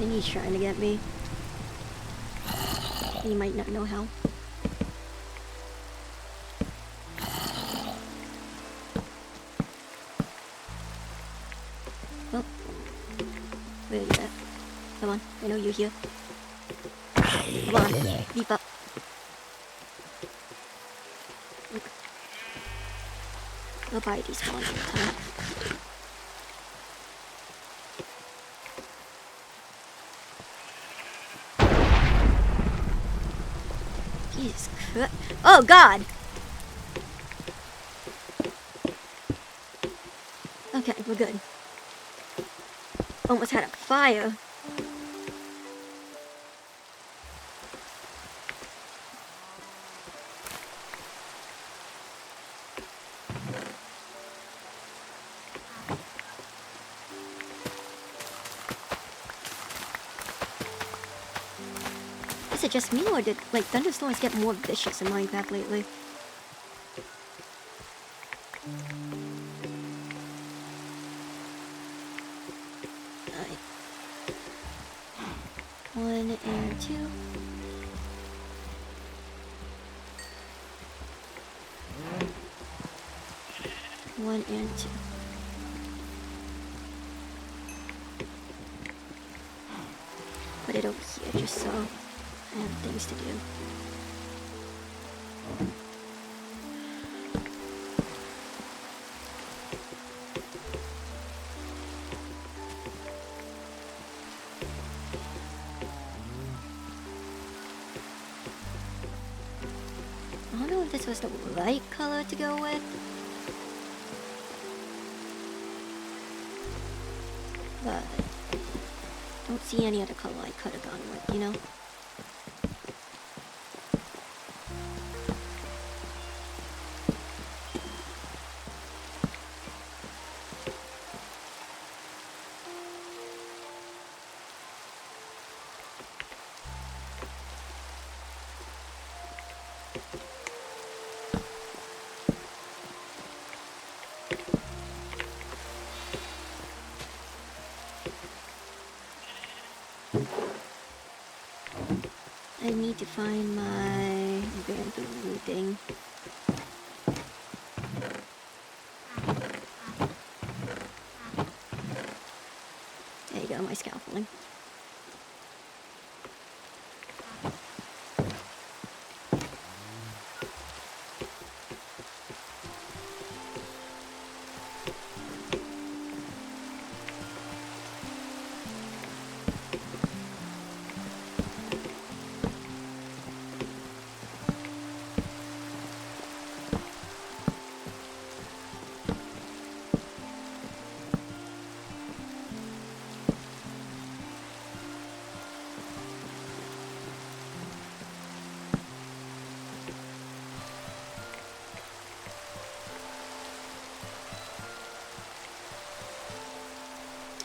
And he's trying to get me. He might not know how. Well, where are you at? Come on, I know you're here. Come on, leap up. Look. We'll buy these ones at a time. Jesus Christ. Oh God! Okay, we're good. Almost had a fire. Is it just me, or did like thunderstorms get more vicious in Minecraft lately? Alright. 1 and 2. One and 2. Put it over here just so I have things to do. I don't know if this was the right color to go with. But I don't see any other color I could have gone with, you know? I need to find my bamboo thing. There you go, my scaffolding.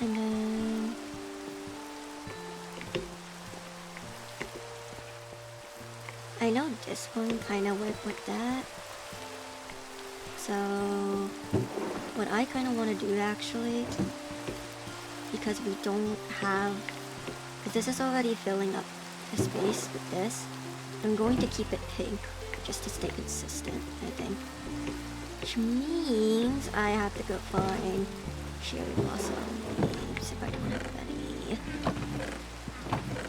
And then I know this one kind of went with that. So what I kind of want to do actually, because we don't have, because this is already filling up the space with this, I'm going to keep it pink just to stay consistent, I think. which means I have to go find cherry blossom leaves if I don't have any,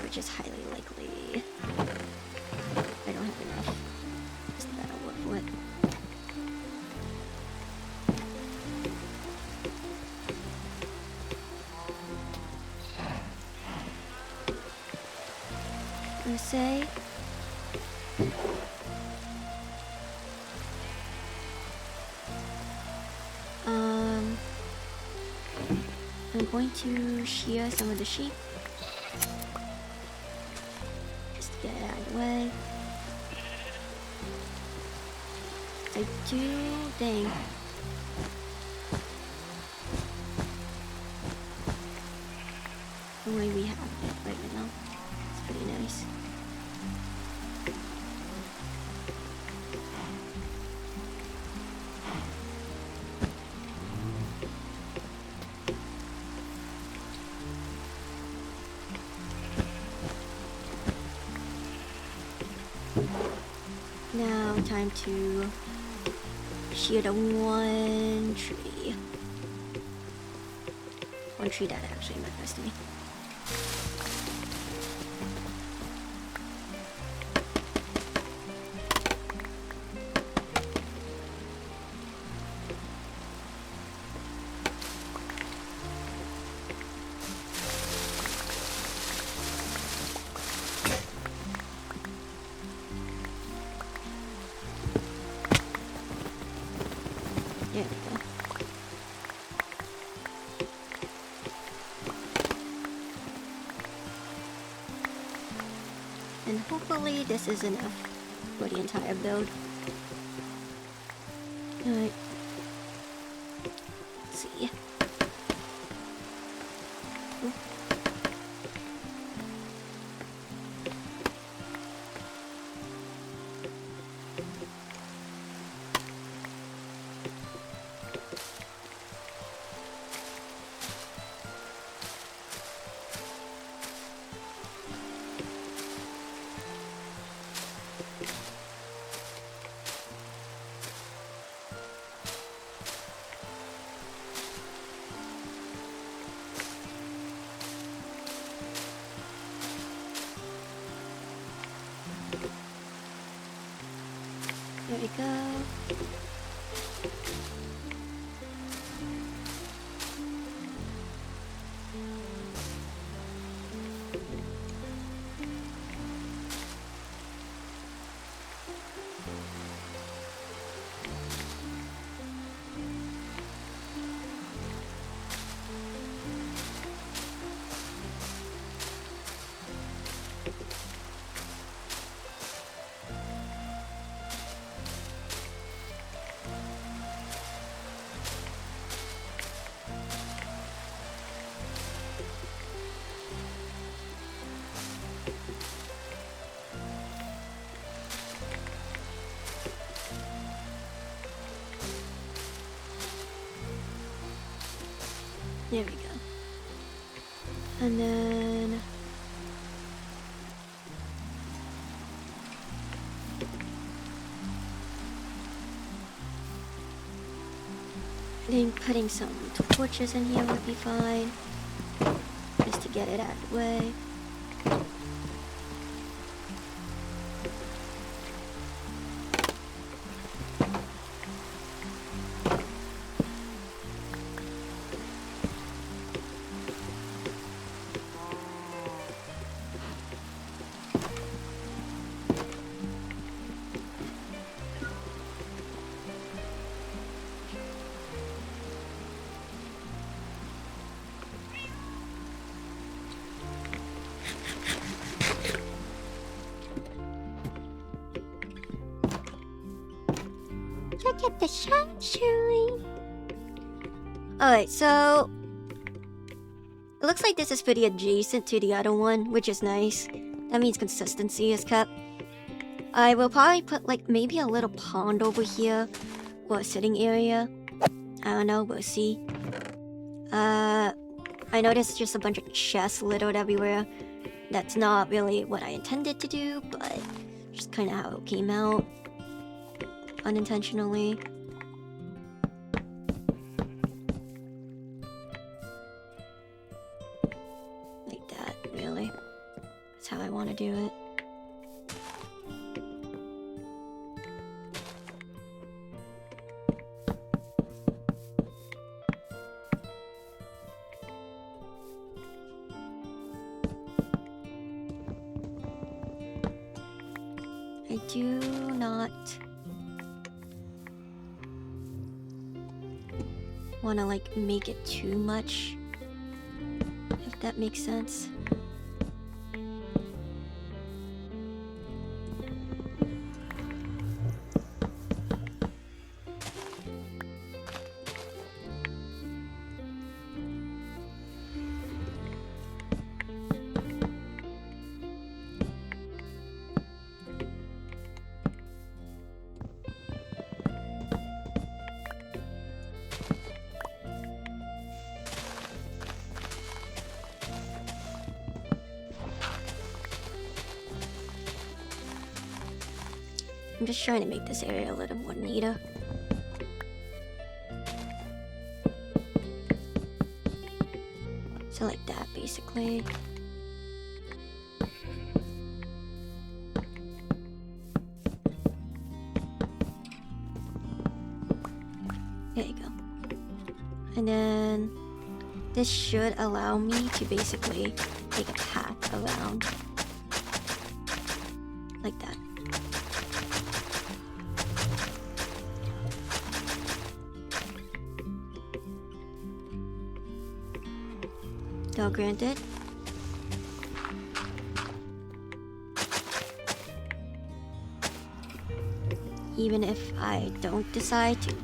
which is highly likely. I don't have enough. So that'll work for it. Let's say. I'm going to shear some of the sheep. Just to get it out of the way. I do think the way we have it right now, it's pretty nice. Now, time to shear the one tree. One tree that actually matters to me. There we go. And hopefully this is enough for the entire build. Alright. Let's see. Oh. There we go. There we go. And then I think putting some torches in here would be fine. Just to get it out of the way. Look at the sunshine. Alright, so it looks like this is pretty adjacent to the other one, which is nice. That means consistency is kept. I will probably put like maybe a little pond over here or a sitting area. I don't know, we'll see. I noticed just a bunch of chests littered everywhere. That's not really what I intended to do, but just kind of how it came out. Unintentionally. do it. I do not want to like make it too much, if that makes sense. I'm just trying to make this area a little more neater. So like that, basically. There you go. And then this should allow me to basically take a path around. Like that. All granted. Even if I don't decide to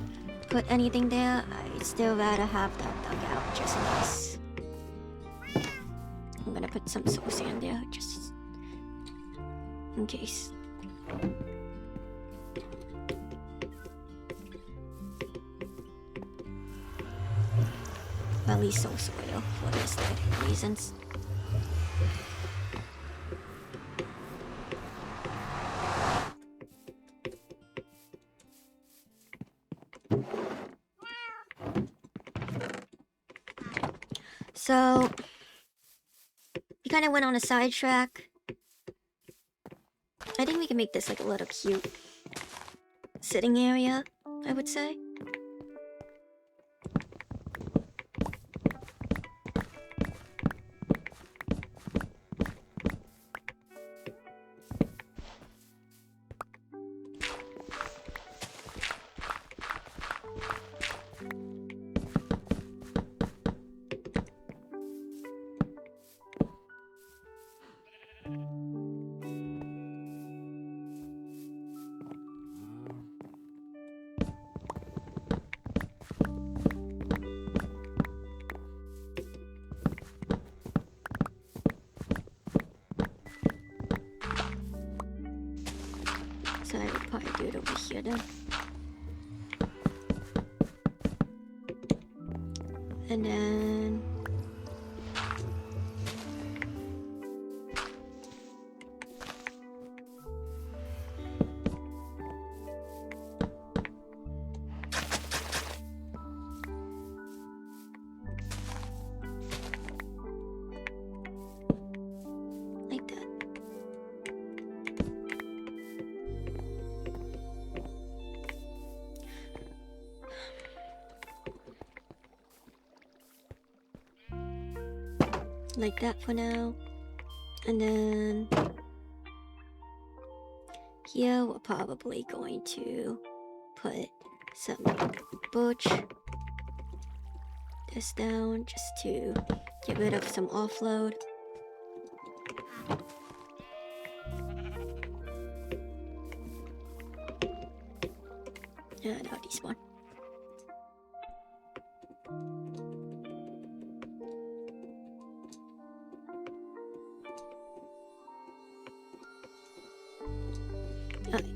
put anything there, I'd still rather have that dug out just in case. I'm gonna put some soul sand there just in case. At least soul soil for aesthetic reasons. So we kind of went on a sidetrack. I think we can make this like a little cute sitting area, I would say. So I would probably do it over here then. And then like that. Like that for now. And then here we're probably going to put some birch. This down just to get rid of some offload. And now this one.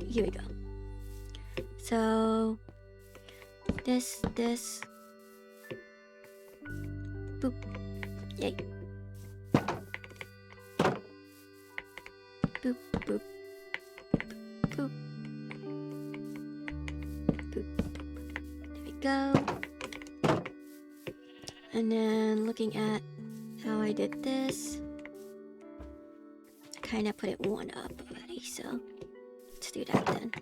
Here we go. So this, boop, yay, boop, boop, boop, boop, boop. There we go. And then looking at how I did this, I kind of put it one up already, so let's do that then.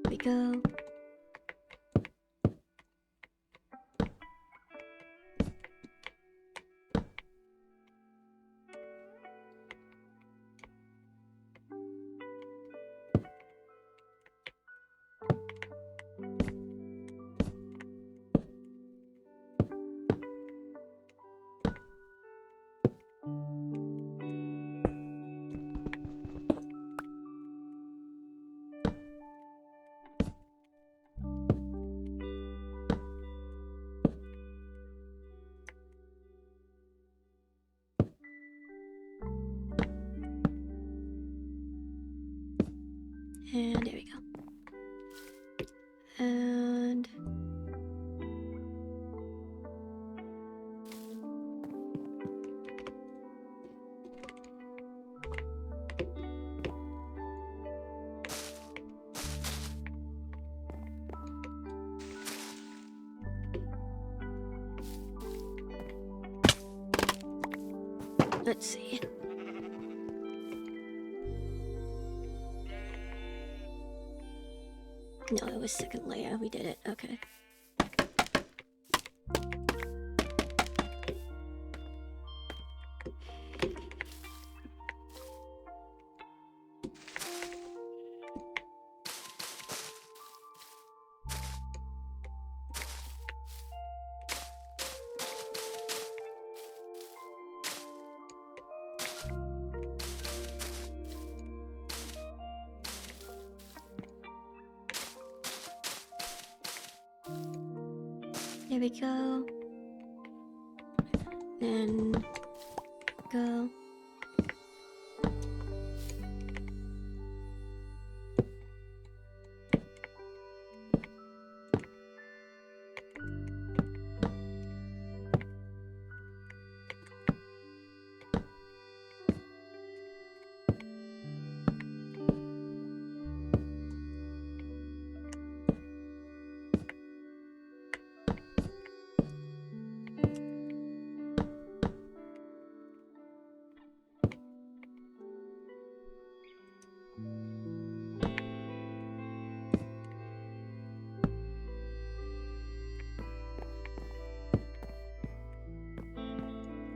Here we go. And there we go. And let's see. No, it was second layer. We did it. Okay. There we go. And go.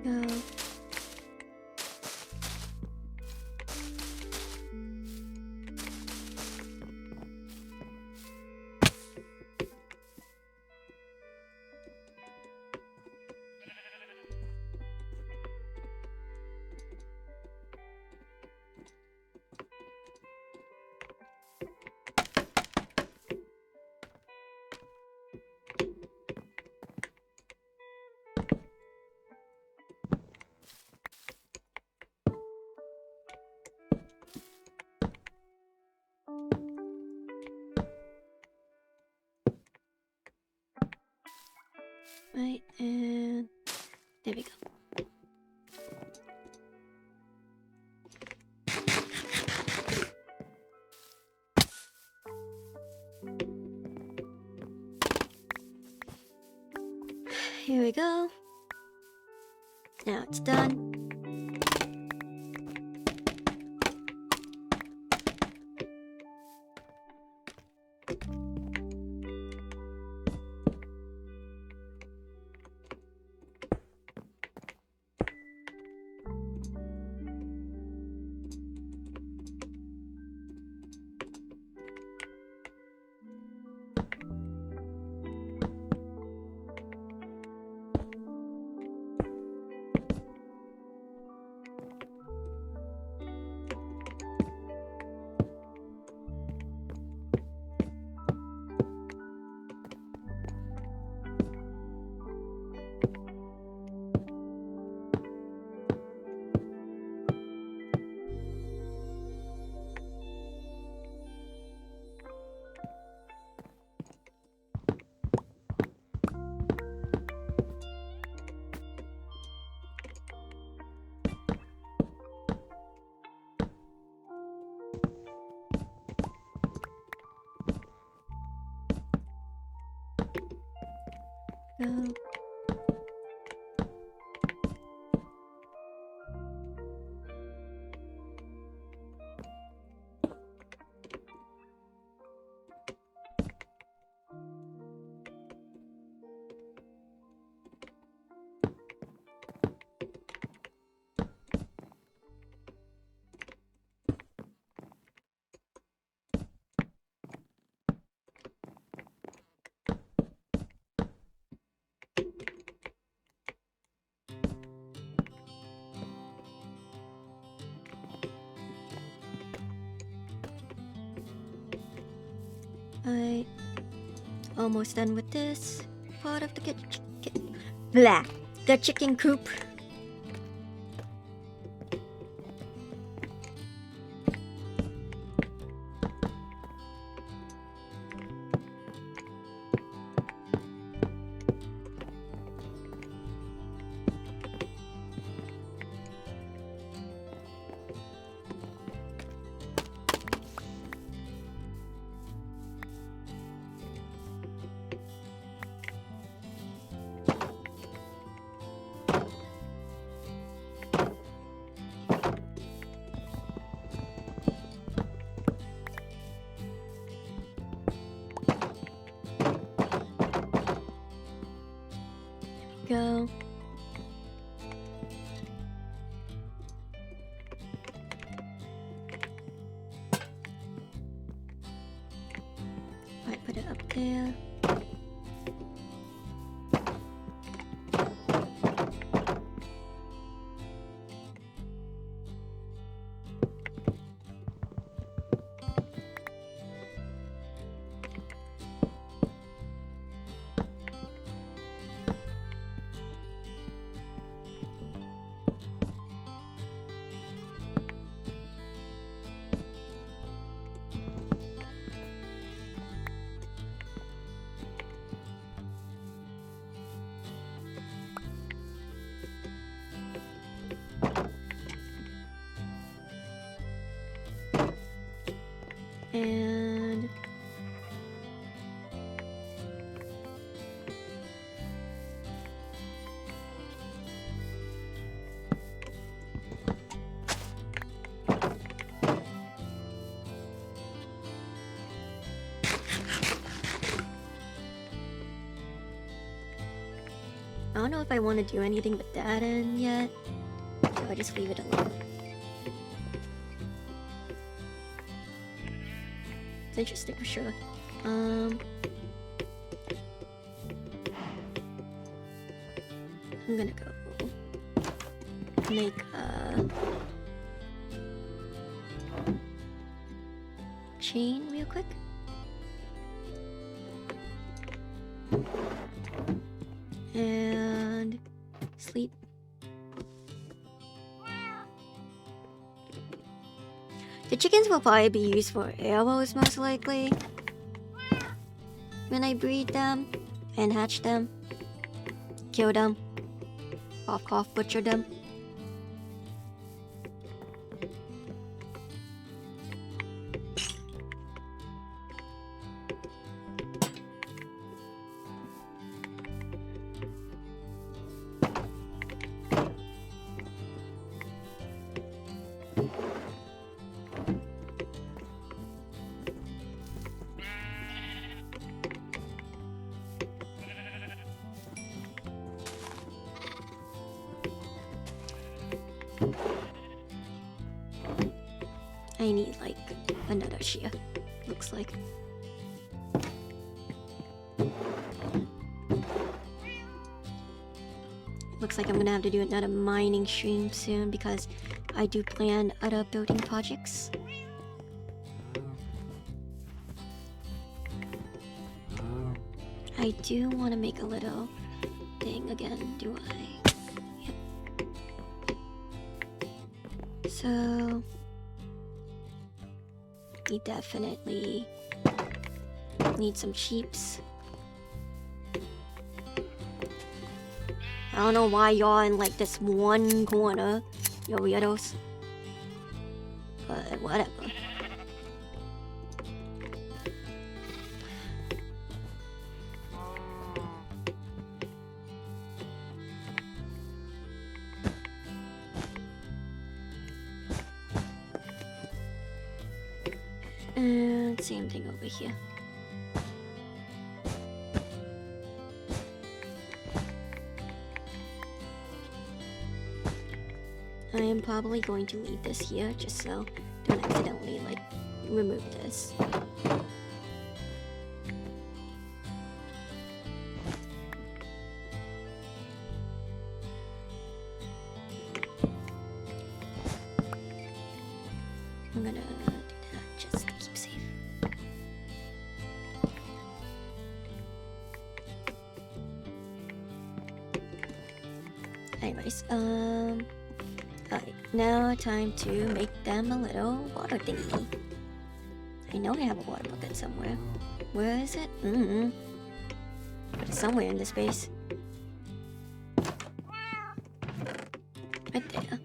Go. Right, and there we go. Here we go. Now it's done. Go. Alright, almost done with this part of the the chicken coop. Go. Alright, put it up there. And I don't know if I want to do anything with that in yet, so I just leave it alone. It's interesting for sure. I'm gonna go make a chain real quick. And sleep. The chickens will probably be used for arrows most likely when I breed them and hatch them, kill them, cough cough, butcher them. I need like another shear, looks like. Looks like I'm gonna have to do another mining stream soon because I do plan other building projects. I do want to make a little thing again, do I? Yep. So we definitely need some sheeps. I don't know why y'all in like this one corner, you weirdos. But whatever. same thing over here. I am probably going to leave this here just so don't accidentally like remove this. I'm gonna do that just to keep safe. Anyways, alright, now time to make them a little water thingy. I know I have a water bucket somewhere. Where is it? But it's somewhere in this space. Right there.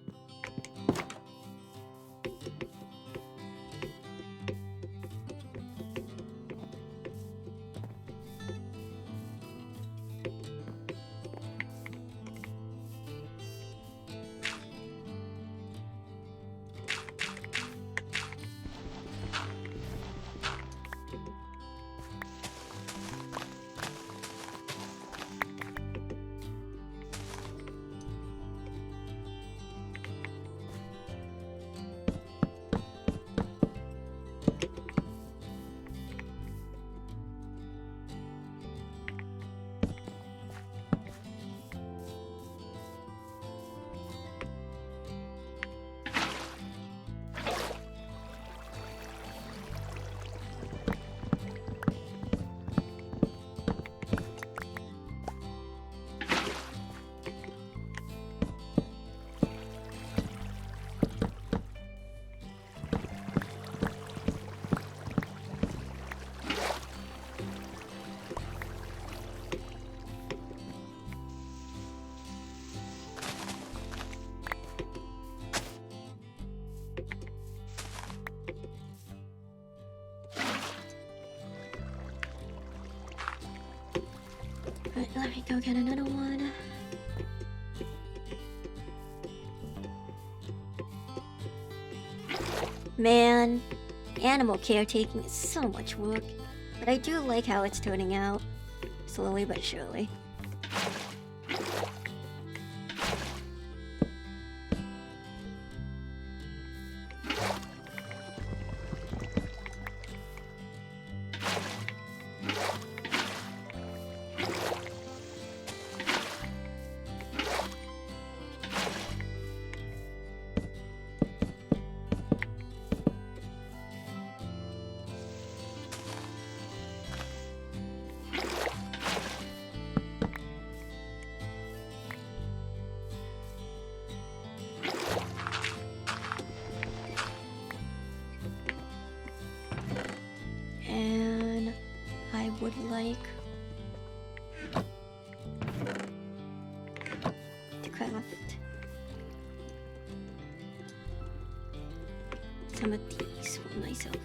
Alright, let me go get another one. Man, animal caretaking is so much work, but I do like how it's turning out, slowly but surely. And I would like to craft some of these for myself.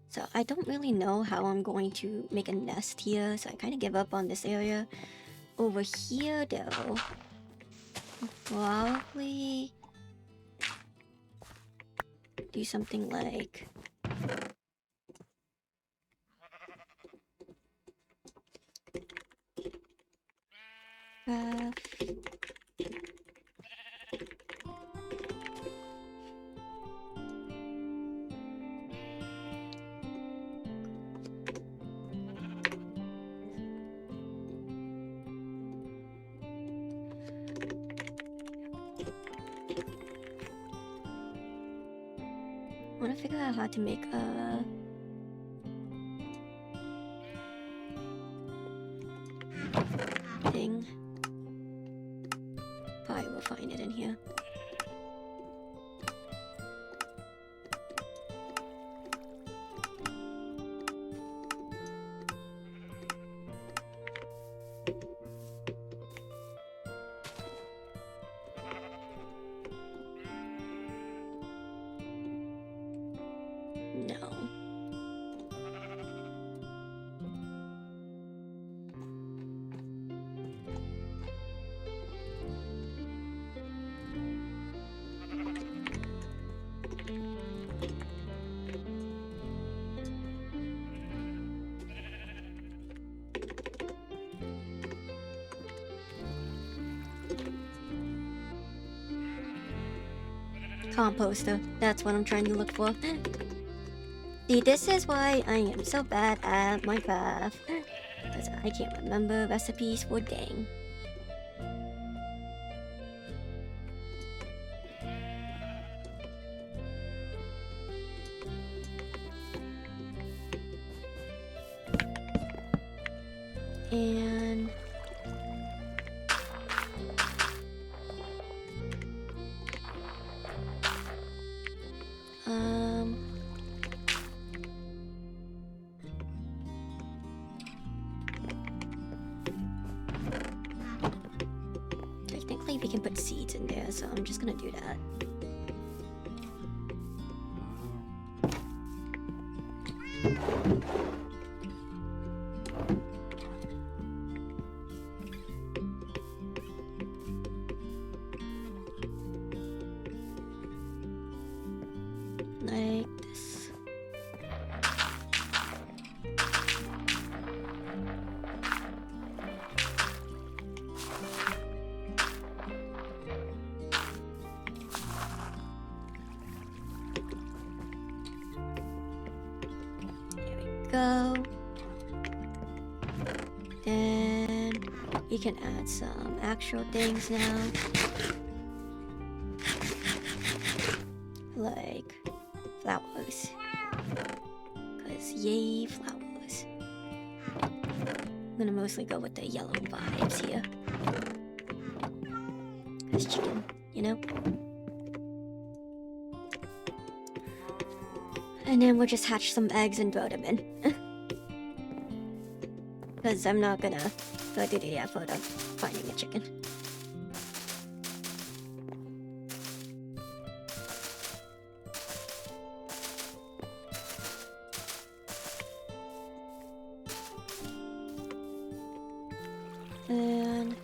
So I don't really know how I'm going to make a nest here, so I kind of give up on this area. Over here though, probably do something like I want to figure out how to make a thing. Probably will find it in here. No. Composter. That's what I'm trying to look for. See, this is why I am so bad at Minecraft. Because I can't remember recipes for dang. And technically we can put seeds in there, so I'm just gonna do that. Like this. There we go. Then we can add some actual things now. Like flowers. Cause yay, flowers. I'm gonna mostly go with the yellow vibes here. Cause chicken, you know? And then we'll just hatch some eggs and throw them in. Cause I'm not gonna go through the effort of finding a chicken. And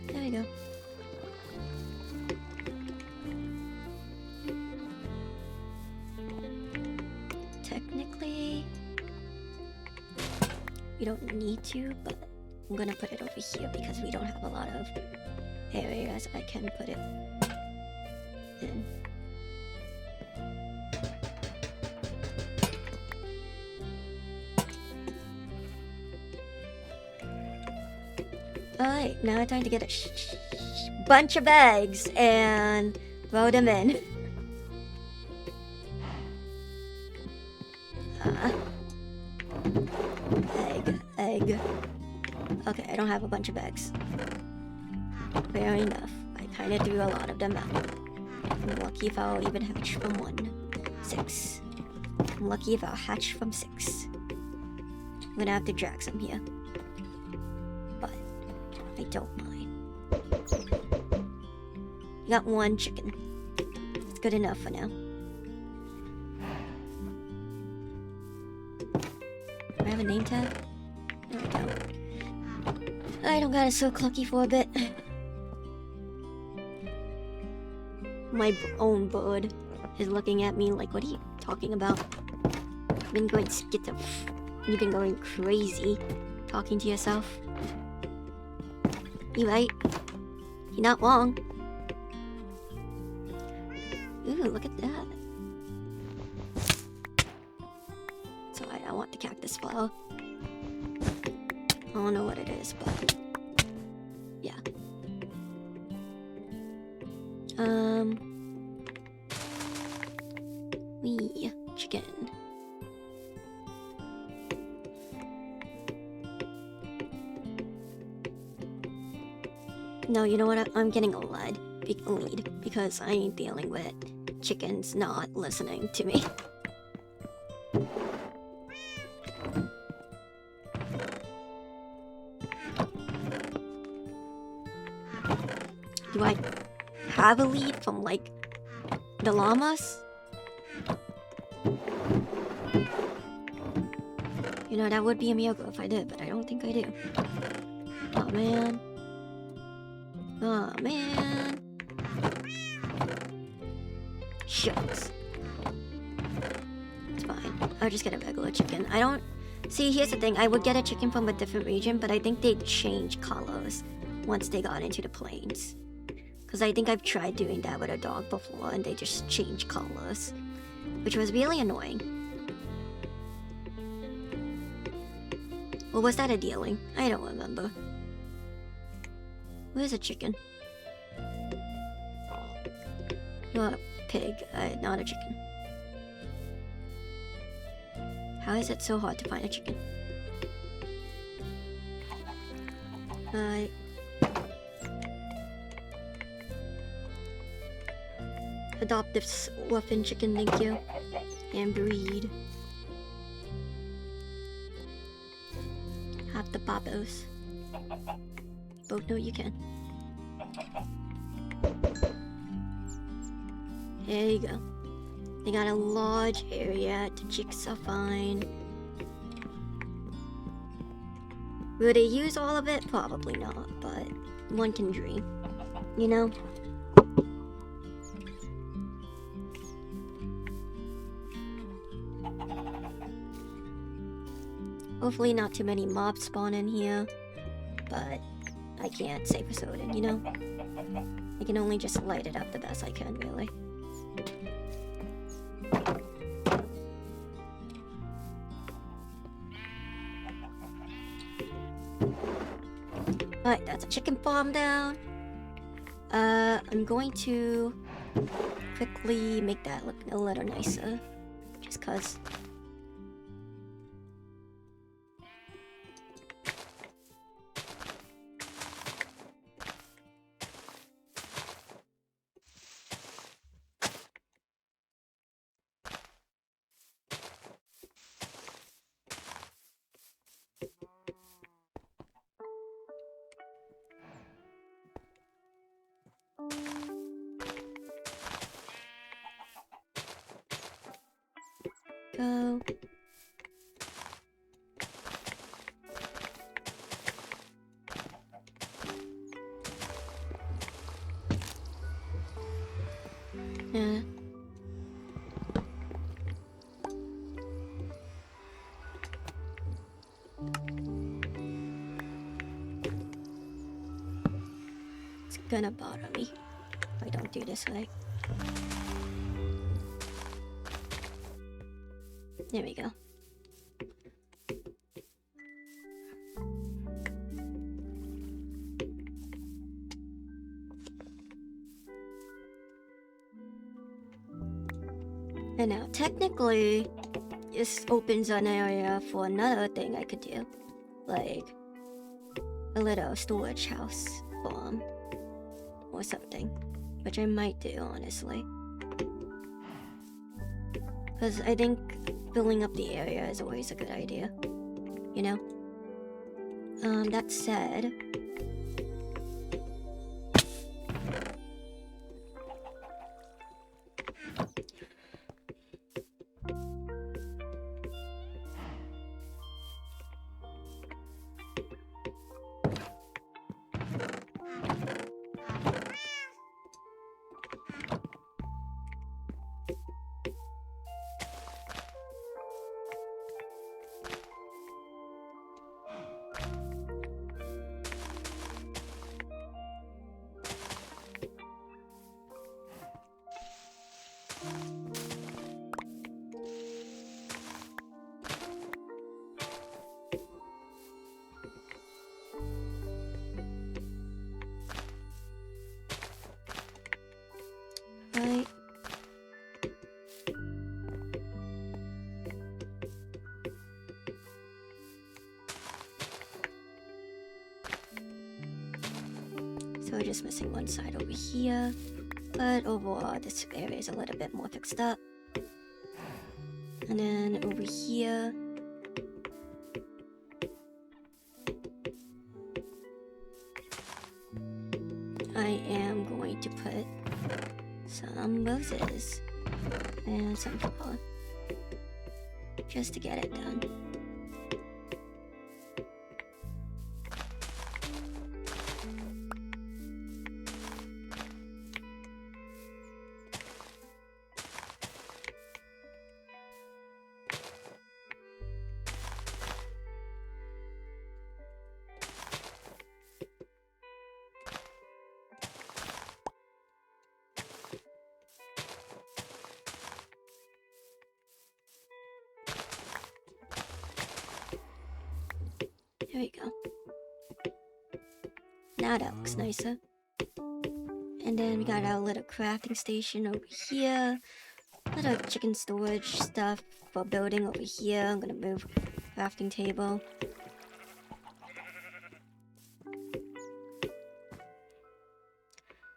there we go. Technically, we don't need to, but I'm gonna put it over here because we don't have a lot of areas I can put it in. Alright, now time to get a bunch of eggs and throw them in. Egg. Okay, I don't have a bunch of eggs. Fair enough. I kinda threw a lot of them out. I'm lucky if I'll even hatch from 1. 6. I'm lucky if I'll hatch from 6. I'm gonna have to drag some here. But I don't mind. You got 1 chicken. It's good enough for now. Do I have a name tag? No, I don't. I don't got a so clucky for a bit. My own bird is looking at me like, what are you talking about? You've been going You've been going crazy talking to yourself. You right? You're not wrong. Ooh, look at that. So I want the cactus flower. I don't know what it is, but yeah. Chicken. No, you know what? I'm getting a lead because I ain't dealing with chickens not listening to me. Do I have a lead from like The llamas? You know, that would be a miracle if I did, but I don't think I do. Oh man. Oh man. Shucks. It's fine. I'll just get a regular chicken. I don't... See, here's the thing. I would get a chicken from a different region, but I think they'd change colors once they got into the plains. Because I think I've tried doing that with a dog before, and they just change colors. Which was really annoying. Or was that a dealing? I don't remember. Where's a chicken? You're a pig, not a chicken. How is it so hard to find a chicken? Adopt this orphan chicken, thank you. And breed. Have the poppos. Both know you can. There you go. They got a large area. The chicks are fine. Will they use all of it? Probably not, but one can dream. You know? Hopefully not too many mobs spawn in here, but I can't say for certain, you know? I can only just light it up the best I can, really. Alright, that's a chicken farm down. I'm going to quickly make that look a little nicer, just cause. Go. Yeah. It's gonna bother me if I don't do this right. There we go. And now, technically, this opens an area for another thing I could do. Like, a little storage house farm. Or something. Which I might do, honestly. Because I think filling up the area is always a good idea. You know? That said... Right. So we're just missing one side over here. But overall, this area is a little bit more fixed up. And then over here... I am going to put some roses and some flour just to get it done. There we go. Now that looks nicer. And then we got our little crafting station over here. Little chicken storage stuff for building over here. I'm gonna move crafting table.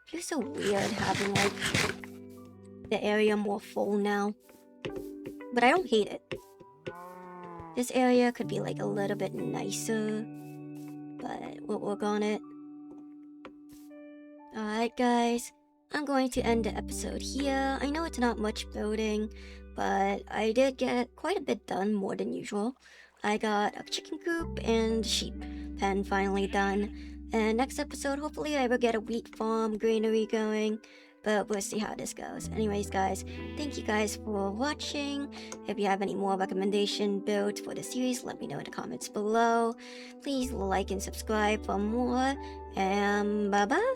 Feels so weird having like the area more full now. But I don't hate it. This area could be like a little bit nicer, but we'll work on it. Alright guys, I'm going to end the episode here. I know it's not much building, but I did get quite a bit done, more than usual. I got a chicken coop and sheep pen finally done. And next episode, hopefully I will get a wheat farm granary going, but we'll see how this goes. Anyways guys, thank you guys for watching. If you have any more recommendation builds for the series, let me know in the comments below. Please like and subscribe for more, and bye bye.